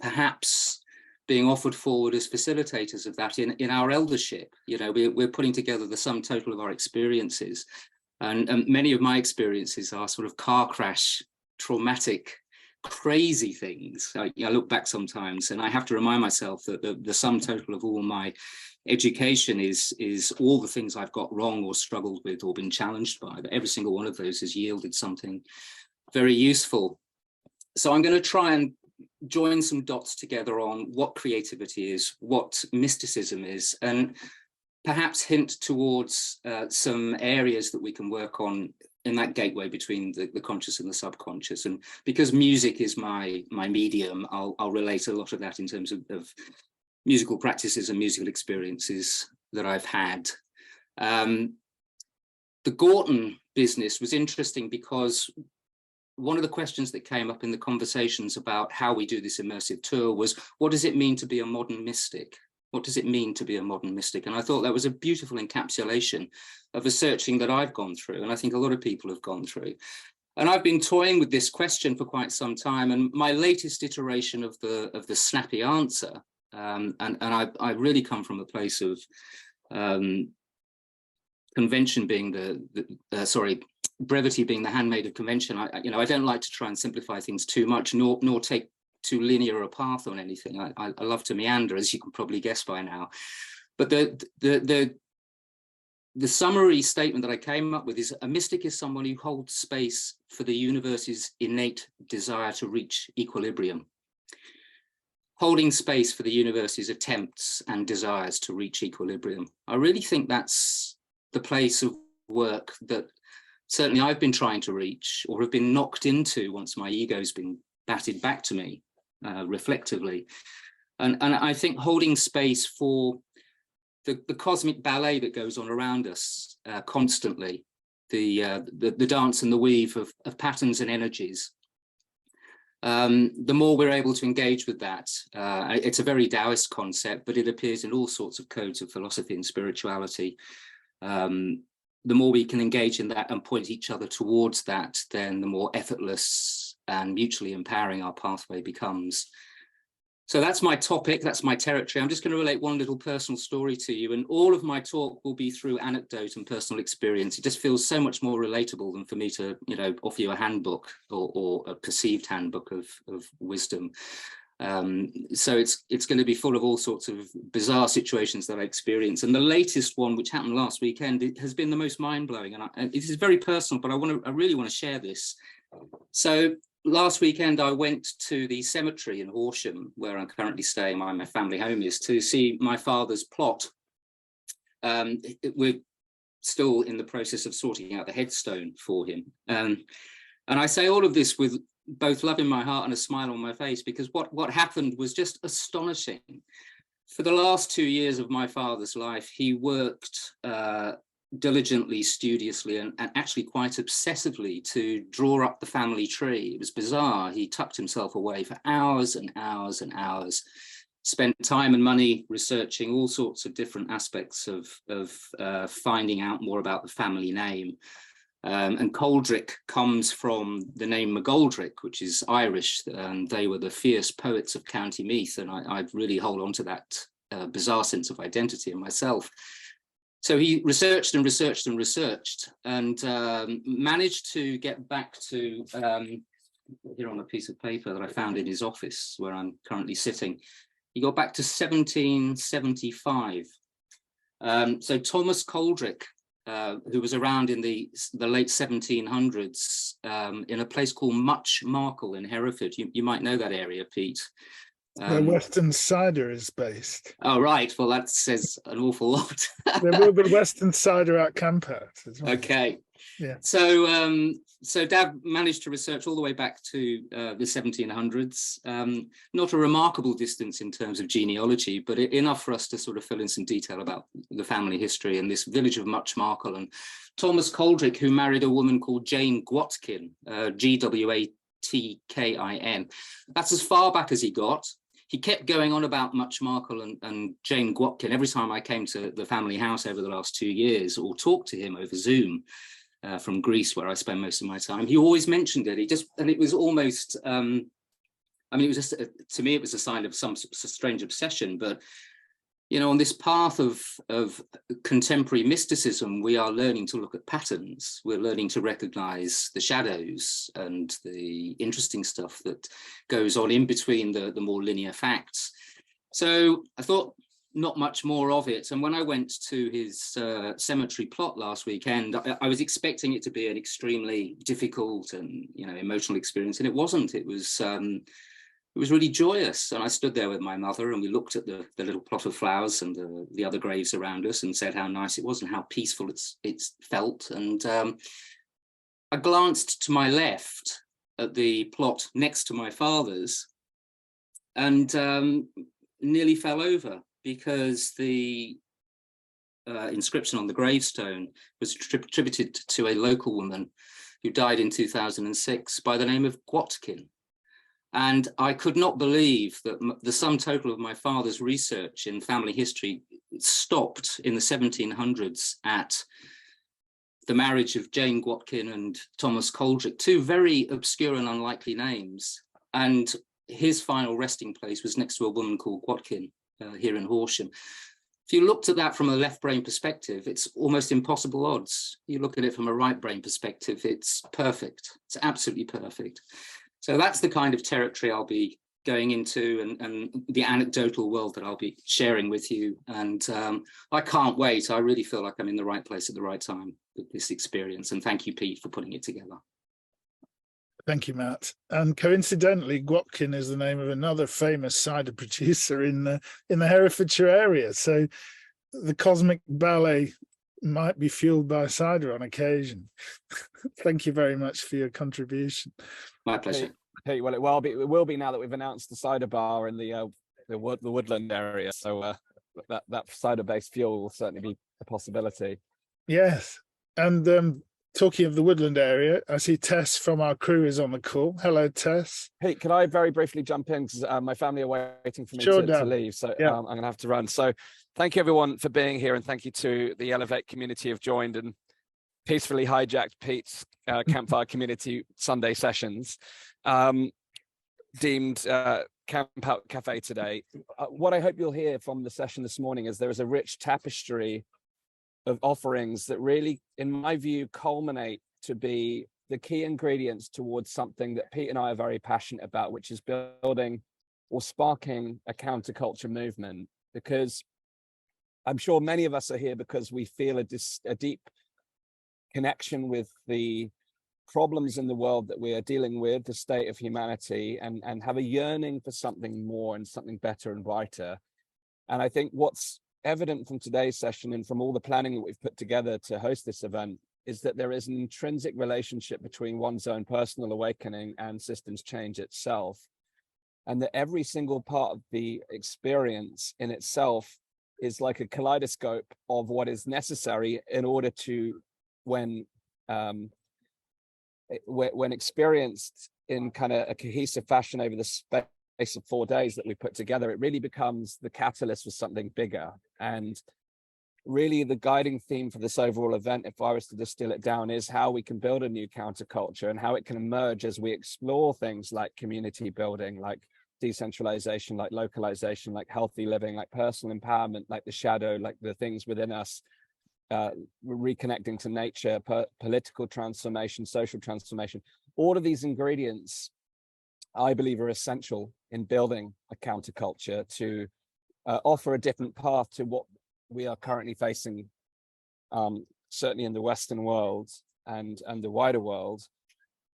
perhaps being offered forward as facilitators of that in our eldership. You know, we're putting together the sum total of our experiences. And many of my experiences are sort of car crash, traumatic, crazy things. I look back sometimes and I have to remind myself that the sum total of all my education is all the things I've got wrong or struggled with or been challenged by, but every single one of those has yielded something very useful. So I'm going to try and join some dots together on what creativity is, what mysticism is, and perhaps hint towards some areas that we can work on in that gateway between the conscious and the subconscious. And because music is my medium, I'll relate a lot of that in terms of musical practices and musical experiences that I've had. The Gorton business was interesting because one of the questions that came up in the conversations about how we do this immersive tour was, what does it mean to be a modern mystic? What does it mean to be a modern mystic? And I thought that was a beautiful encapsulation of the searching that I've gone through, and I think a lot of people have gone through. And I've been toying with this question for quite some time, and my latest iteration of the snappy answer, and I really come from a place of convention being brevity being the handmaid of convention. I don't like to try and simplify things too much, nor take too linear a path on anything. I love to meander, as you can probably guess by now. But the summary statement that I came up with is, a mystic is someone who holds space for the universe's innate desire to reach equilibrium. Holding space for the universe's attempts and desires to reach equilibrium. I really think that's the place of work that certainly I've been trying to reach, or have been knocked into once my ego's been batted back to me reflectively. And I think holding space for the cosmic ballet that goes on around us constantly, the dance and the weave of patterns and energies. The more we're able to engage with that, it's a very Taoist concept, but it appears in all sorts of codes of philosophy and spirituality. The more we can engage in that and point each other towards that, then the more effortless and mutually empowering our pathway becomes. So that's my topic, that's my territory. I'm just going to relate one little personal story to you, and all of my talk will be through anecdote and personal experience. It just feels so much more relatable than for me to, offer you a handbook or a perceived handbook of wisdom. So it's going to be full of all sorts of bizarre situations that I experience. And the latest one, which happened last weekend, it has been the most mind-blowing. And it is very personal, but I really want to share this. So last weekend, I went to the cemetery in Horsham, where I'm currently staying, my family home is, to see my father's plot. We're still in the process of sorting out the headstone for him. And I say all of this with both love in my heart and a smile on my face, because what happened was just astonishing. For the last 2 years of my father's life, he worked diligently, studiously, and actually quite obsessively to draw up the family tree. It was bizarre. He tucked himself away for hours and hours and hours, spent time and money researching all sorts of different aspects of finding out more about the family name. And Coldrick comes from the name McGoldrick, which is Irish, and they were the fierce poets of County Meath, and I really hold on to that bizarre sense of identity in myself. So he researched and researched and researched, and managed to get back to, here on a piece of paper that I found in his office where I'm currently sitting, he got back to 1775. So Thomas Coldrick, who was around in the late 1700s in a place called Much Marcle in Hereford. You might know that area, Pete. Where Western Cider is based. Oh, right. Well, that says an awful lot. There will be Western Cider at Campout as well. Okay. Yeah. So Dad managed to research all the way back to the 1700s. Not a remarkable distance in terms of genealogy, but enough for us to sort of fill in some detail about the family history and this village of Much Marcle. And Thomas Coldrick, who married a woman called Jane Gwatkin, Gwatkin. That's as far back as he got. He kept going on about Much Marcle and Jane Gwatkin every time I came to the family house over the last 2 years, or talked to him over Zoom from Greece, where I spend most of my time. He always mentioned it. And it was almost, it was just, to me, it was a sign of some strange obsession. But, on this path of contemporary mysticism, we are learning to look at patterns. We're learning to recognize the shadows and the interesting stuff that goes on in between the more linear facts. So I thought not much more of it. And when I went to his cemetery plot last weekend, I was expecting it to be an extremely difficult and emotional experience, and it wasn't. It was really joyous. And I stood there with my mother, and we looked at the little plot of flowers and the other graves around us, and said how nice it was and how peaceful it's felt. And I glanced to my left at the plot next to my father's, and nearly fell over, because the inscription on the gravestone was attributed to a local woman who died in 2006 by the name of Watkin. And I could not believe that the sum total of my father's research in family history stopped in the 1700s at the marriage of Jane Watkin and Thomas Coldrick, two very obscure and unlikely names. And his final resting place was next to a woman called Watkin here in Horsham. If you looked at that from a left brain perspective, it's almost impossible odds. You look at it from a right brain perspective, it's perfect. It's absolutely perfect. So that's the kind of territory I'll be going into and the anecdotal world that I'll be sharing with you. And I can't wait. I really feel like I'm in the right place at the right time with this experience. And thank you, Pete, for putting it together. Thank you, Matt. And coincidentally, Watkin is the name of another famous cider producer in the Herefordshire area. So the cosmic ballet might be fueled by cider on occasion. Thank you very much for your contribution. My pleasure. Hey, well, it will be now that we've announced the cider bar in the woodland area. So that cider-based fuel will certainly be a possibility. Yes, and talking of the woodland area, I see Tess from our crew is on the call. Hello, Tess. Pete, could I very briefly jump in because my family are waiting for me Sure, to leave, so yeah. I'm going to have to run. So thank you everyone for being here, and thank you to the Elevate community who've joined and peacefully hijacked Pete's Campfire community Sunday sessions. Deemed Campout Cafe today. What I hope you'll hear from the session this morning is there is a rich tapestry of offerings that really, in my view, culminate to be the key ingredients towards something that Pete and I are very passionate about, which is building or sparking a counterculture movement. Because I'm sure many of us are here because we feel a deep connection with the problems in the world that we are dealing with, the state of humanity, and have a yearning for something more and something better and brighter. And I think what's evident from today's session and from all the planning that we've put together to host this event is that there is an intrinsic relationship between one's own personal awakening and systems change itself. And that every single part of the experience in itself is like a kaleidoscope of what is necessary in order to, when experienced in kind of a cohesive fashion over the space of 4 days that we put together, it really becomes the catalyst for something bigger. And really the guiding theme for this overall event, if I was to distill it down, is how we can build a new counterculture and how it can emerge as we explore things like community building, like decentralization, like localization, like healthy living, like personal empowerment, like the shadow, like the things within us, reconnecting to nature, political transformation, social transformation. All of these ingredients, I believe, are essential in building a counterculture to offer a different path to what we are currently facing, certainly in the Western world and the wider world.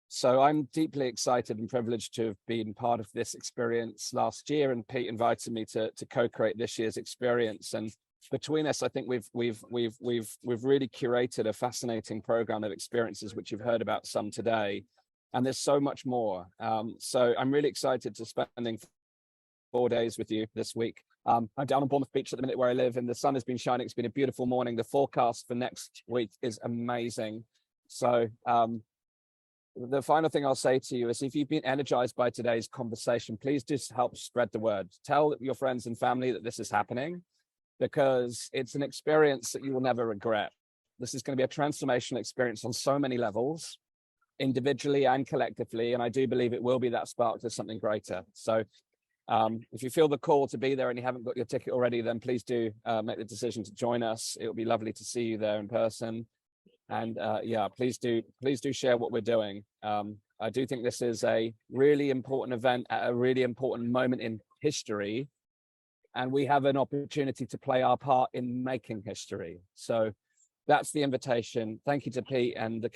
So I'm deeply excited and privileged to have been part of this experience last year, and Pete invited me to co-create this year's experience. And between us, I think we've really curated a fascinating program of experiences, which you've heard about some today, and there's so much more. So I'm really excited to spending 4 days with you this week. I'm down on Bournemouth Beach at the minute where I live, and the sun has been shining. It's been a beautiful morning. The forecast for next week is amazing. So the final thing I'll say to you is, if you've been energized by today's conversation, please just help spread the word. Tell your friends and family that this is happening, because it's an experience that you will never regret. This is going to be a transformational experience on so many levels, individually and collectively, and I do believe it will be that spark to something greater. So if you feel the call to be there and you haven't got your ticket already, then please do make the decision to join us. It will be lovely to see you there in person. And yeah, please do share what we're doing. I do think this is a really important event at a really important moment in history, and we have an opportunity to play our part in making history. So that's the invitation. Thank you to Pete and the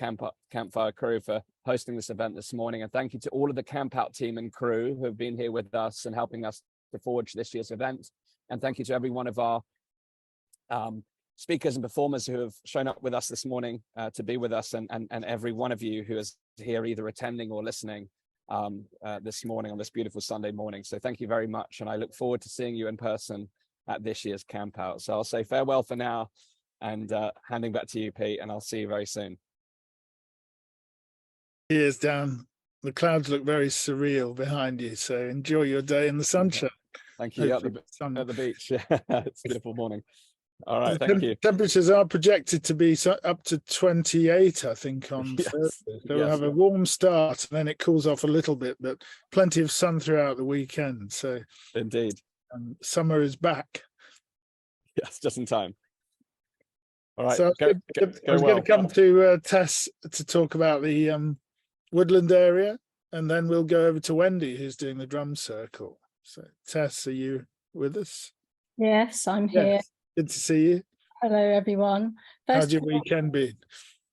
Campfire crew for hosting this event this morning. And thank you to all of the Campout team and crew who have been here with us and helping us to forge this year's event. And thank you to every one of our speakers and performers who have shown up with us this morning to be with us, and every one of you who is here either attending or listening this morning on this beautiful Sunday morning. So thank you very much, and I look forward to seeing you in person at this year's Campout. So I'll say farewell for now, and handing back to you, Pete, and I'll see you very soon. Cheers, Dan. The clouds look very surreal behind you, so enjoy your day in the sunshine. Thank you. At the beach. It's a beautiful morning. All right, thank you. Temperatures are projected to be up to 28, I think, on Thursday. So we'll have a warm start, and then it cools off a little bit, but plenty of sun throughout the weekend. So indeed, summer is back. Yes, just in time. All right, so I was going to come to Tess to talk about the woodland area, and then we'll go over to Wendy, who's doing the drum circle. So Tess, are you with us? Yes, I'm here. Good to see you. Hello, everyone. How's your weekend been?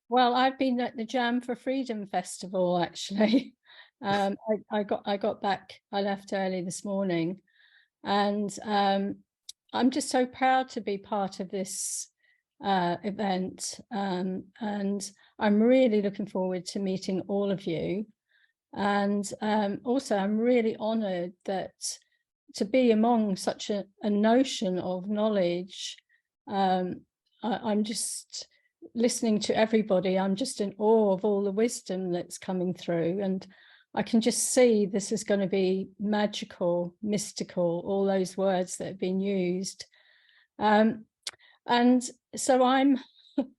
Well, I've been at the Jam for Freedom Festival, actually. I got back, I left early this morning, and I'm just so proud to be part of this event, and I'm really looking forward to meeting all of you. And also, I'm really honoured that to be among such a notion of knowledge. I'm just listening to everybody. I'm just in awe of all the wisdom that's coming through, and I can just see this is going to be magical, mystical, all those words that have been used. And so I'm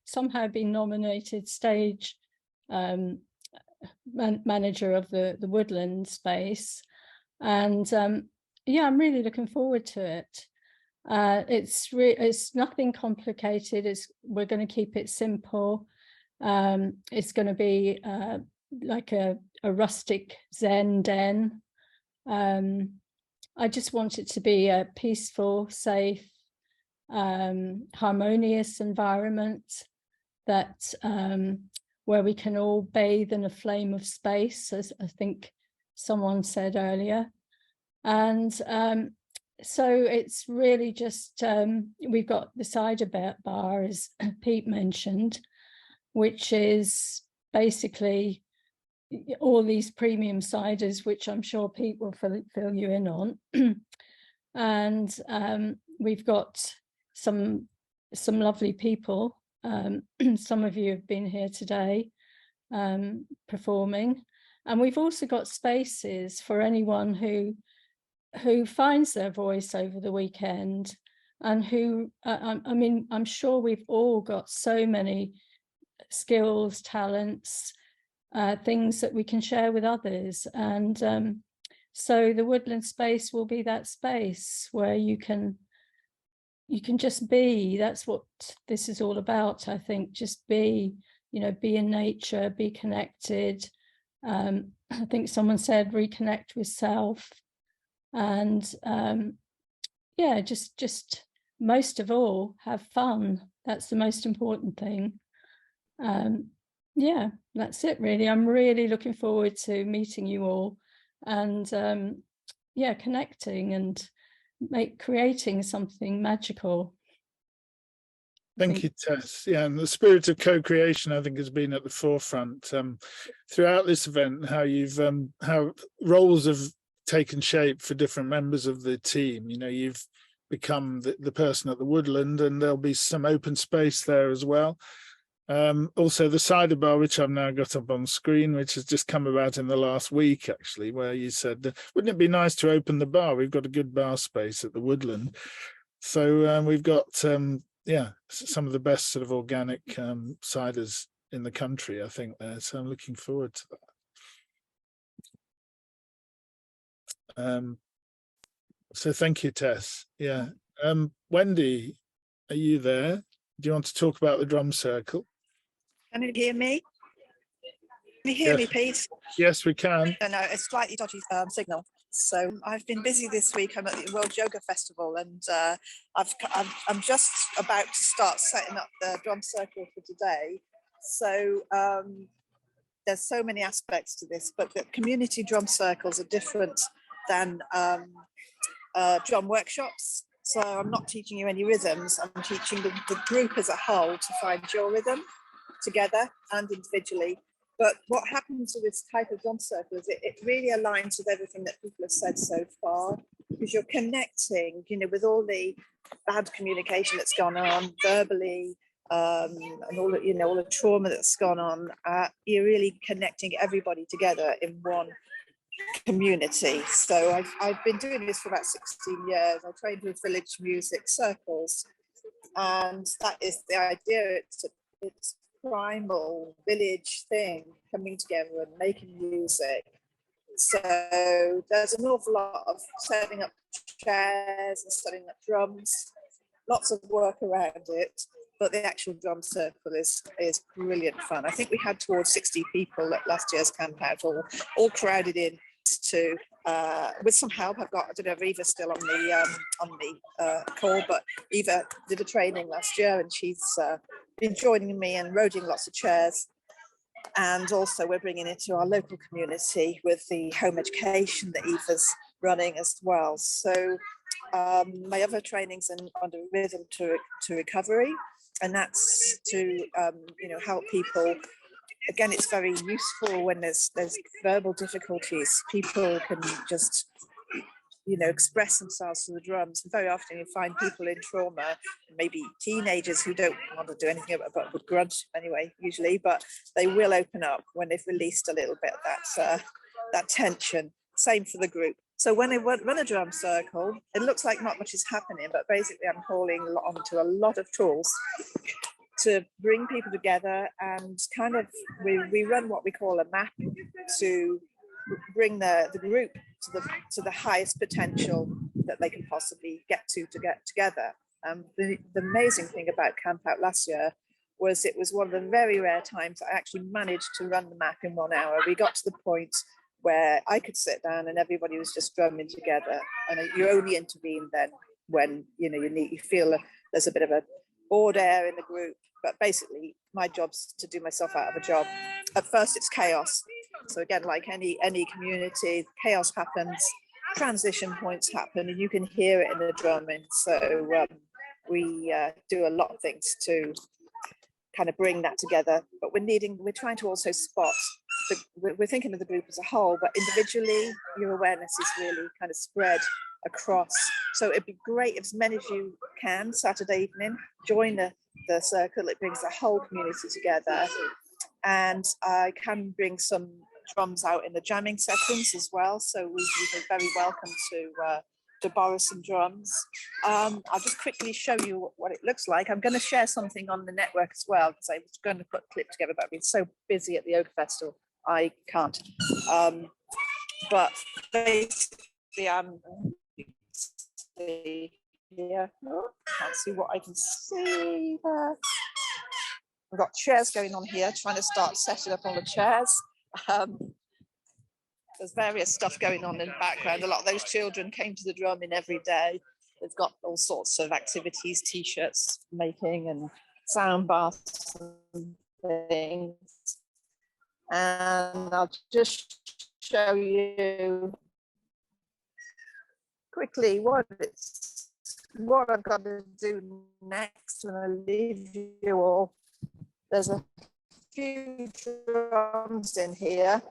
somehow been nominated stage manager of the woodland space, and yeah, I'm really looking forward to it. It's nothing complicated. We're going to keep it simple. It's going to be like a rustic Zen den. I just want it to be a peaceful, safe, harmonious environment that where we can all bathe in a flame of space, as I think someone said earlier. And so it's really just, we've got the cider bar, as Pete mentioned, which is basically all these premium ciders, which I'm sure Pete will fill you in on. And we've got some lovely people. Some of you have been here today performing. And we've also got spaces for anyone who finds their voice over the weekend, and who, I mean, I'm sure we've all got so many skills, talents, things that we can share with others. And so the woodland space will be that space where you can just be. That's what this is all about, I think. Just be, be in nature, be connected. I think someone said reconnect with self. And yeah, just most of all, have fun. That's the most important thing. Yeah, that's it really. I'm really looking forward to meeting you all, and yeah, connecting and creating something magical. Thank you, Tess. Yeah, and the spirit of co-creation, I think, has been at the forefront throughout this event. How roles have taken shape for different members of the team. You've become the person at the woodland, and there'll be some open space there as well. Also the cider bar, which I've now got up on screen, which has just come about in the last week, actually, where you said, wouldn't it be nice to open the bar? We've got a good bar space at the woodland. So we've got, yeah, some of the best sort of organic ciders in the country, I think, there. So I'm looking forward to that. So thank you, Tess. Yeah. Wendy, are you there? Do you want to talk about the drum circle? Can you hear me? Can you hear me, Pete? Yes, we can. No, it's slightly dodgy signal. So I've been busy this week. I'm at the World Yoga Festival, and I'm just about to start setting up the drum circle for today. So there's so many aspects to this, but the community drum circles are different than drum workshops. So I'm not teaching you any rhythms. I'm teaching the group as a whole to find your rhythm together and individually. But what happens with this type of drum circle is it really aligns with everything that people have said so far, because you're connecting, with all the bad communication that's gone on verbally, and all the, all the trauma that's gone on, you're really connecting everybody together in one community. So I've been doing this for about 16 years. I trained with village music circles, and that is the idea. It's a primal village thing, coming together and making music. So there's an awful lot of setting up chairs and setting up drums, lots of work around it, but the actual drum circle is brilliant fun. I think we had towards 60 people at last year's Campout, all crowded in to, with some help. I don't know if Eva's still on the call, but Eva did a training last year, and she's been joining me and roading lots of chairs. And also we're bringing it to our local community with the home education that Eva's running as well. So my other trainings on the rhythm to recovery, and that's to help people. Again, it's very useful when there's verbal difficulties. People can just express themselves through the drums. And very often you find people in trauma, maybe teenagers who don't want to do anything but would grudge anyway, usually, but they will open up when they've released a little bit of that tension. Same for the group. So when they run a drum circle, it looks like not much is happening, but basically I'm calling on to a lot of tools to bring people together, and kind of we run what we call a map to bring the group to the highest potential that they can possibly get together. The amazing thing about Campout last year was it was one of the very rare times I actually managed to run the map in 1 hour. We got to the point where I could sit down and everybody was just drumming together, and you only intervene then when you feel there's a bit of a bored air in the group. But basically my job's to do myself out of a job. At first it's chaos. So again, like any community, chaos happens, transition points happen, and you can hear it in the drumming. So we do a lot of things to kind of bring that together, but we're trying to also spot, we're thinking of the group as a whole, but individually your awareness is really kind of spread across. So it'd be great if as many of you can Saturday evening join the circle. It brings the whole community together, and I can bring some drums out in the jamming sessions as well, so we'd be very welcome to borrow some drums. I'll just quickly show you what it looks like. I'm going to share something on the network as well, because I was going to put a clip together, but I've been so busy at the Oak Festival I can't. But basically here, can't see what I can see there. We've got chairs going on here, trying to start setting up all the chairs. There's various stuff going on in the background. A lot of those children came to the drumming every day. They've got all sorts of activities, t-shirts making and sound baths and things. And I'll just show you quickly what I've got to do next when I leave you all. There's a few drums in here.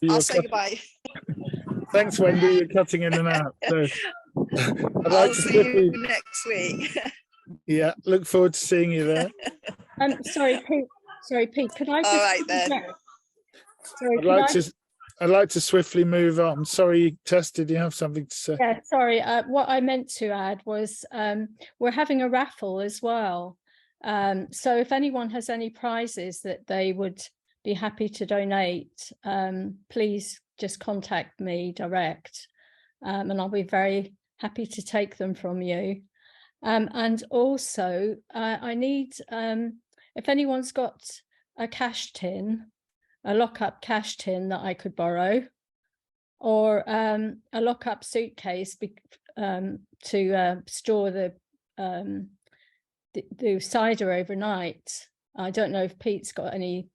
I'll say goodbye. Thanks, Wendy. You're cutting in and out. So I'll see you next week. Yeah, look forward to seeing you there. Sorry, Pete. Could I just? All right then. Sorry, I'd like to swiftly move on. Sorry, Tess, did you have something to say? Yeah, sorry. What I meant to add was we're having a raffle as well. So if anyone has any prizes that they would be happy to donate, please just contact me direct, and I'll be very happy to take them from you. And also I need, if anyone's got a cash tin, a lock-up cash tin that I could borrow, or a lock-up suitcase to store the cider overnight. I don't know if Pete's got any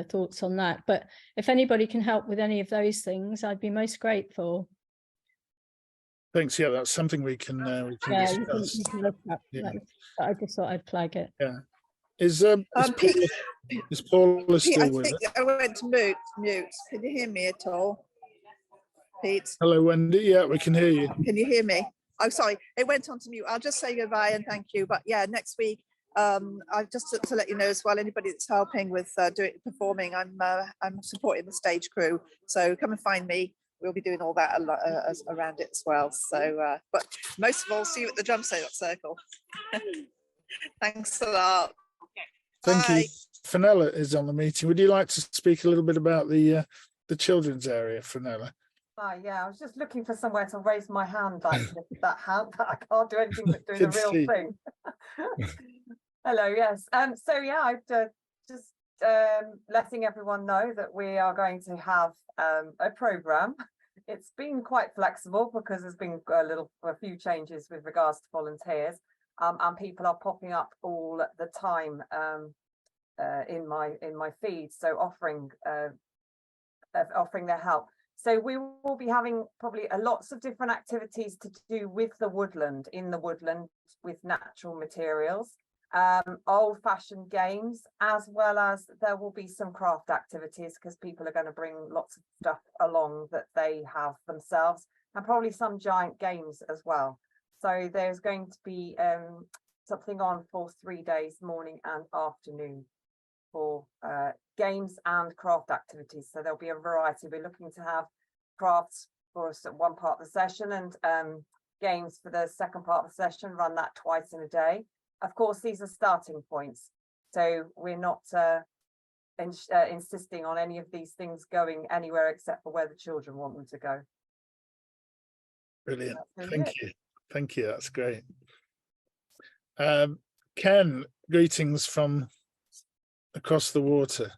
thoughts on that, but if anybody can help with any of those things, I'd be most grateful. Thanks. Yeah, that's something we can discuss. You can look up. Yeah. I just thought I'd flag it. Yeah. Is Paula still with us? I went to mute. Can you hear me at all, Pete? Hello, Wendy. Yeah, we can hear you. Can you hear me? Oh, sorry, it went on to mute. I'll just say goodbye and thank you. But yeah, next week I just to let you know as well, anybody that's helping with performing, I'm supporting the stage crew. So come and find me. We'll be doing all that around it as well. So, but most of all, see you at the drum circle. Thanks a lot. Thank Bye. you. Fenella is on the meeting. Would you like to speak a little bit about the children's area, Fenella? Hi, yeah, I was just looking for somewhere to raise my hand, actually, that hand, but I can't do anything but do the real thing. Hello, yes. So yeah, I've just letting everyone know that we are going to have a program. It's been quite flexible because there's been a few changes with regards to volunteers, and people are popping up all the time in my feed, so offering their help. So we will be having probably lots of different activities to do with the woodland, in the woodland, with natural materials, old-fashioned games, as well as there will be some craft activities because people are going to bring lots of stuff along that they have themselves, and probably some giant games as well. So there's going to be something on for 3 days, morning and afternoon, for games and craft activities. So there'll be a variety. We're looking to have crafts for one part of the session and games for the second part of the session, run that twice in a day. Of course, these are starting points, so we're not insisting on any of these things going anywhere except for where the children want them to go. Brilliant. Thank you. Thank you. That's great. Ken, greetings from across the water.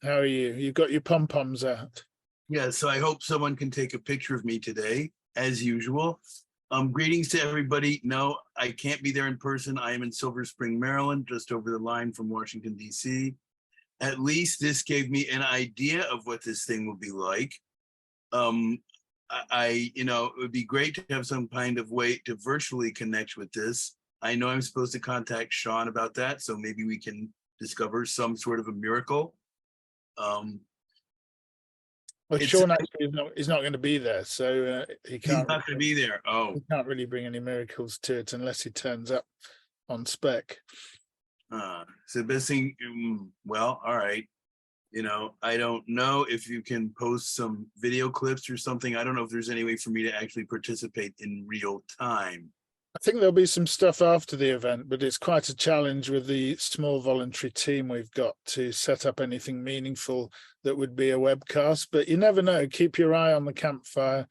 How are you? You've got your pom-poms out. Yeah, so I hope someone can take a picture of me today, as usual. Greetings to everybody. No, I can't be there in person. I am in Silver Spring, Maryland, just over the line from Washington, D.C. At least this gave me an idea of what this thing will be like. It would be great to have some kind of way to virtually connect with this. I know I'm supposed to contact Sean about that, so maybe we can discover some sort of a miracle. Well, Sean actually is not going to be there, so he can't. He's not going to be there. Oh, he can't really bring any miracles to it unless he turns up on spec. So the best thing. Well, all right. I don't know if you can post some video clips or something. I don't know if there's any way for me to actually participate in real time. I think there'll be some stuff after the event, but it's quite a challenge with the small voluntary team we've got to set up anything meaningful that would be a webcast. But you never know. Keep your eye on the Campfire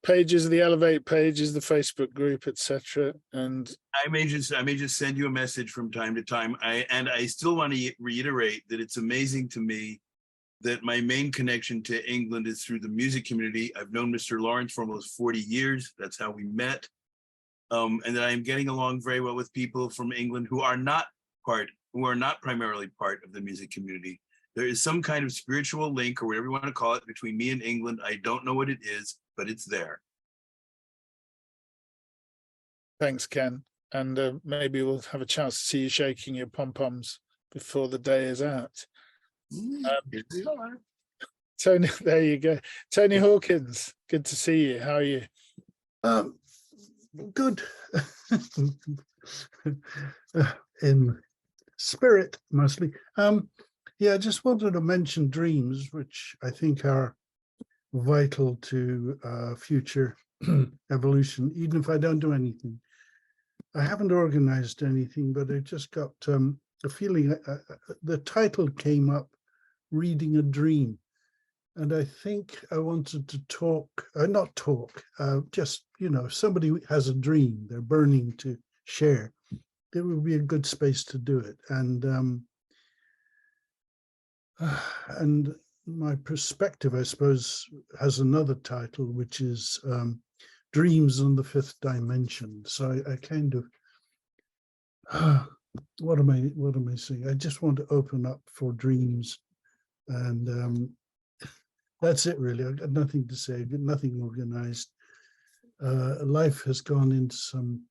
pages, the Elevate pages, the Facebook group, etc. And I may just send you a message from time to time. I still want to reiterate that it's amazing to me that my main connection to England is through the music community. I've known Mr. Lawrence for almost 40 years. That's how we met. And that I'm getting along very well with people from England who are not primarily part of the music community. There is some kind of spiritual link, or whatever you want to call it, between me and England. I don't know what it is, but it's there. Thanks, Ken. And maybe we'll have a chance to see you shaking your pom-poms before the day is out. Tony, there you go. Tony Hawkins, good to see you. How are you? Good. In spirit, mostly. Yeah, I just wanted to mention dreams, which I think are vital to future evolution, even if I don't do anything. I haven't organized anything, but I just got a feeling. The title came up, Reading a Dream. And I think I wanted to just, if somebody has a dream they're burning to share, it would be a good space to do it. And my perspective, I suppose, has another title, which is Dreams on the Fifth Dimension. So I kind of, what am I saying? I just want to open up for dreams, and that's it, really. I've got nothing to say. I've got nothing organized. Life has gone into some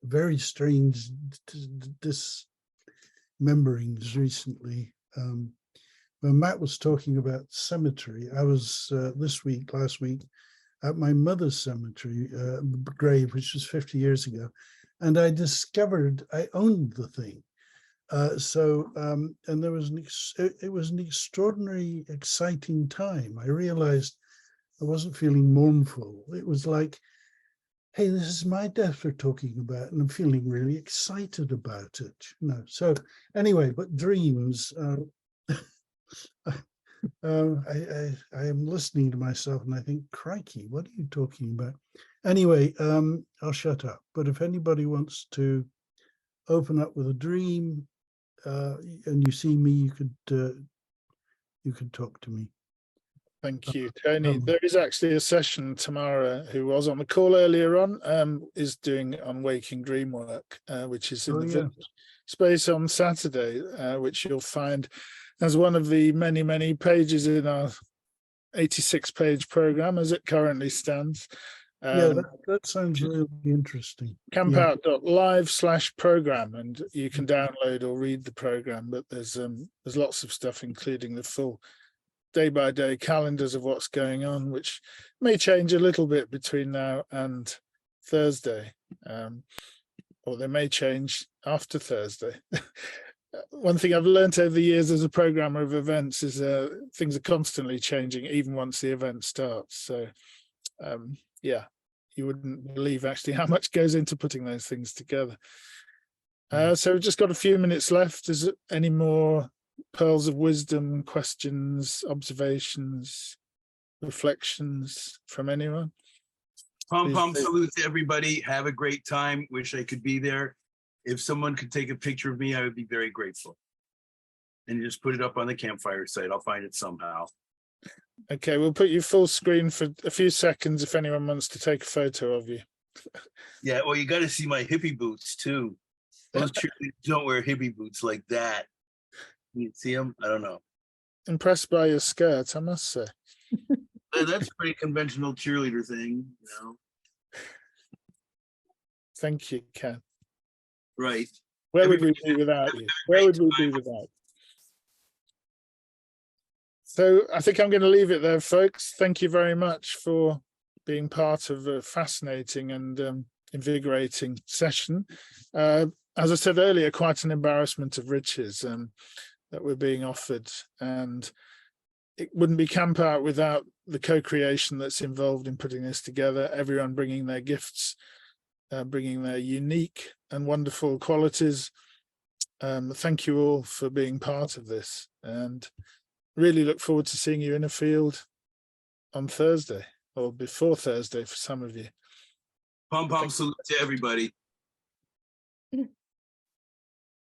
very strange dismemberings recently. When Matt was talking about cemetery, I was last week, at my mother's cemetery grave, which was 50 years ago. and I discovered I owned the thing. And there was it was an extraordinary, exciting time. I realized I wasn't feeling mournful. It was like, hey, this is my death we're talking about, and I'm feeling really excited about it. So anyway, but dreams. I am listening to myself and I think, crikey, what are you talking about? Anyway, I'll shut up. But if anybody wants to open up with a dream, and you see me, you could talk to me. Thank you, Tony. There is actually a session tomorrow. Who was on the call earlier on is doing unwaking dream work, which is in the village space on Saturday, which you'll find as one of the many pages in our 86-page program as it currently stands. Yeah, that sounds really interesting. Campout.live/program, and you can download or read the program, but there's lots of stuff, including the full day-by-day calendars of what's going on, which may change a little bit between now and Thursday, or they may change after Thursday. One thing I've learned over the years as a programmer of events is things are constantly changing, even once the event starts. So yeah, you wouldn't believe actually how much goes into putting those things together. So we've just got a few minutes left. Is there any more pearls of wisdom, questions, observations, reflections from anyone? Pom salute to everybody. Have a great time. Wish I could be there. If someone could take a picture of me, I would be very grateful. And just put it up on the Campfire site. I'll find it somehow. Okay, we'll put you full screen for a few seconds if anyone wants to take a photo of you. Yeah, well, you got to see my hippie boots too. Most cheerleaders don't wear hippie boots like that. You see them? I don't know. Impressed by your skirt, I must say. That's a pretty conventional cheerleader thing, you know. Thank you, Ken. Right. Where would we be without you? Where would we be without you? So I think I'm going to leave it there, folks. Thank you very much for being part of a fascinating and invigorating session. As I said earlier, quite an embarrassment of riches that we're being offered. And it wouldn't be Campout without the co-creation that's involved in putting this together, everyone bringing their gifts, bringing their unique and wonderful qualities. Thank you all for being part of this, and really look forward to seeing you in a field on Thursday, or before Thursday for some of you. Pom salute to everybody.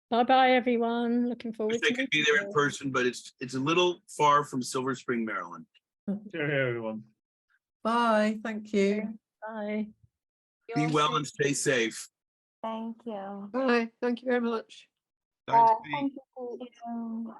Bye everyone. Looking forward to. I could be there in person, but it's a little far from Silver Spring, Maryland. Cheerio, everyone. Bye. Thank you. Bye. Be well and stay safe. Thank you. Bye. Thank you very much. Thank you.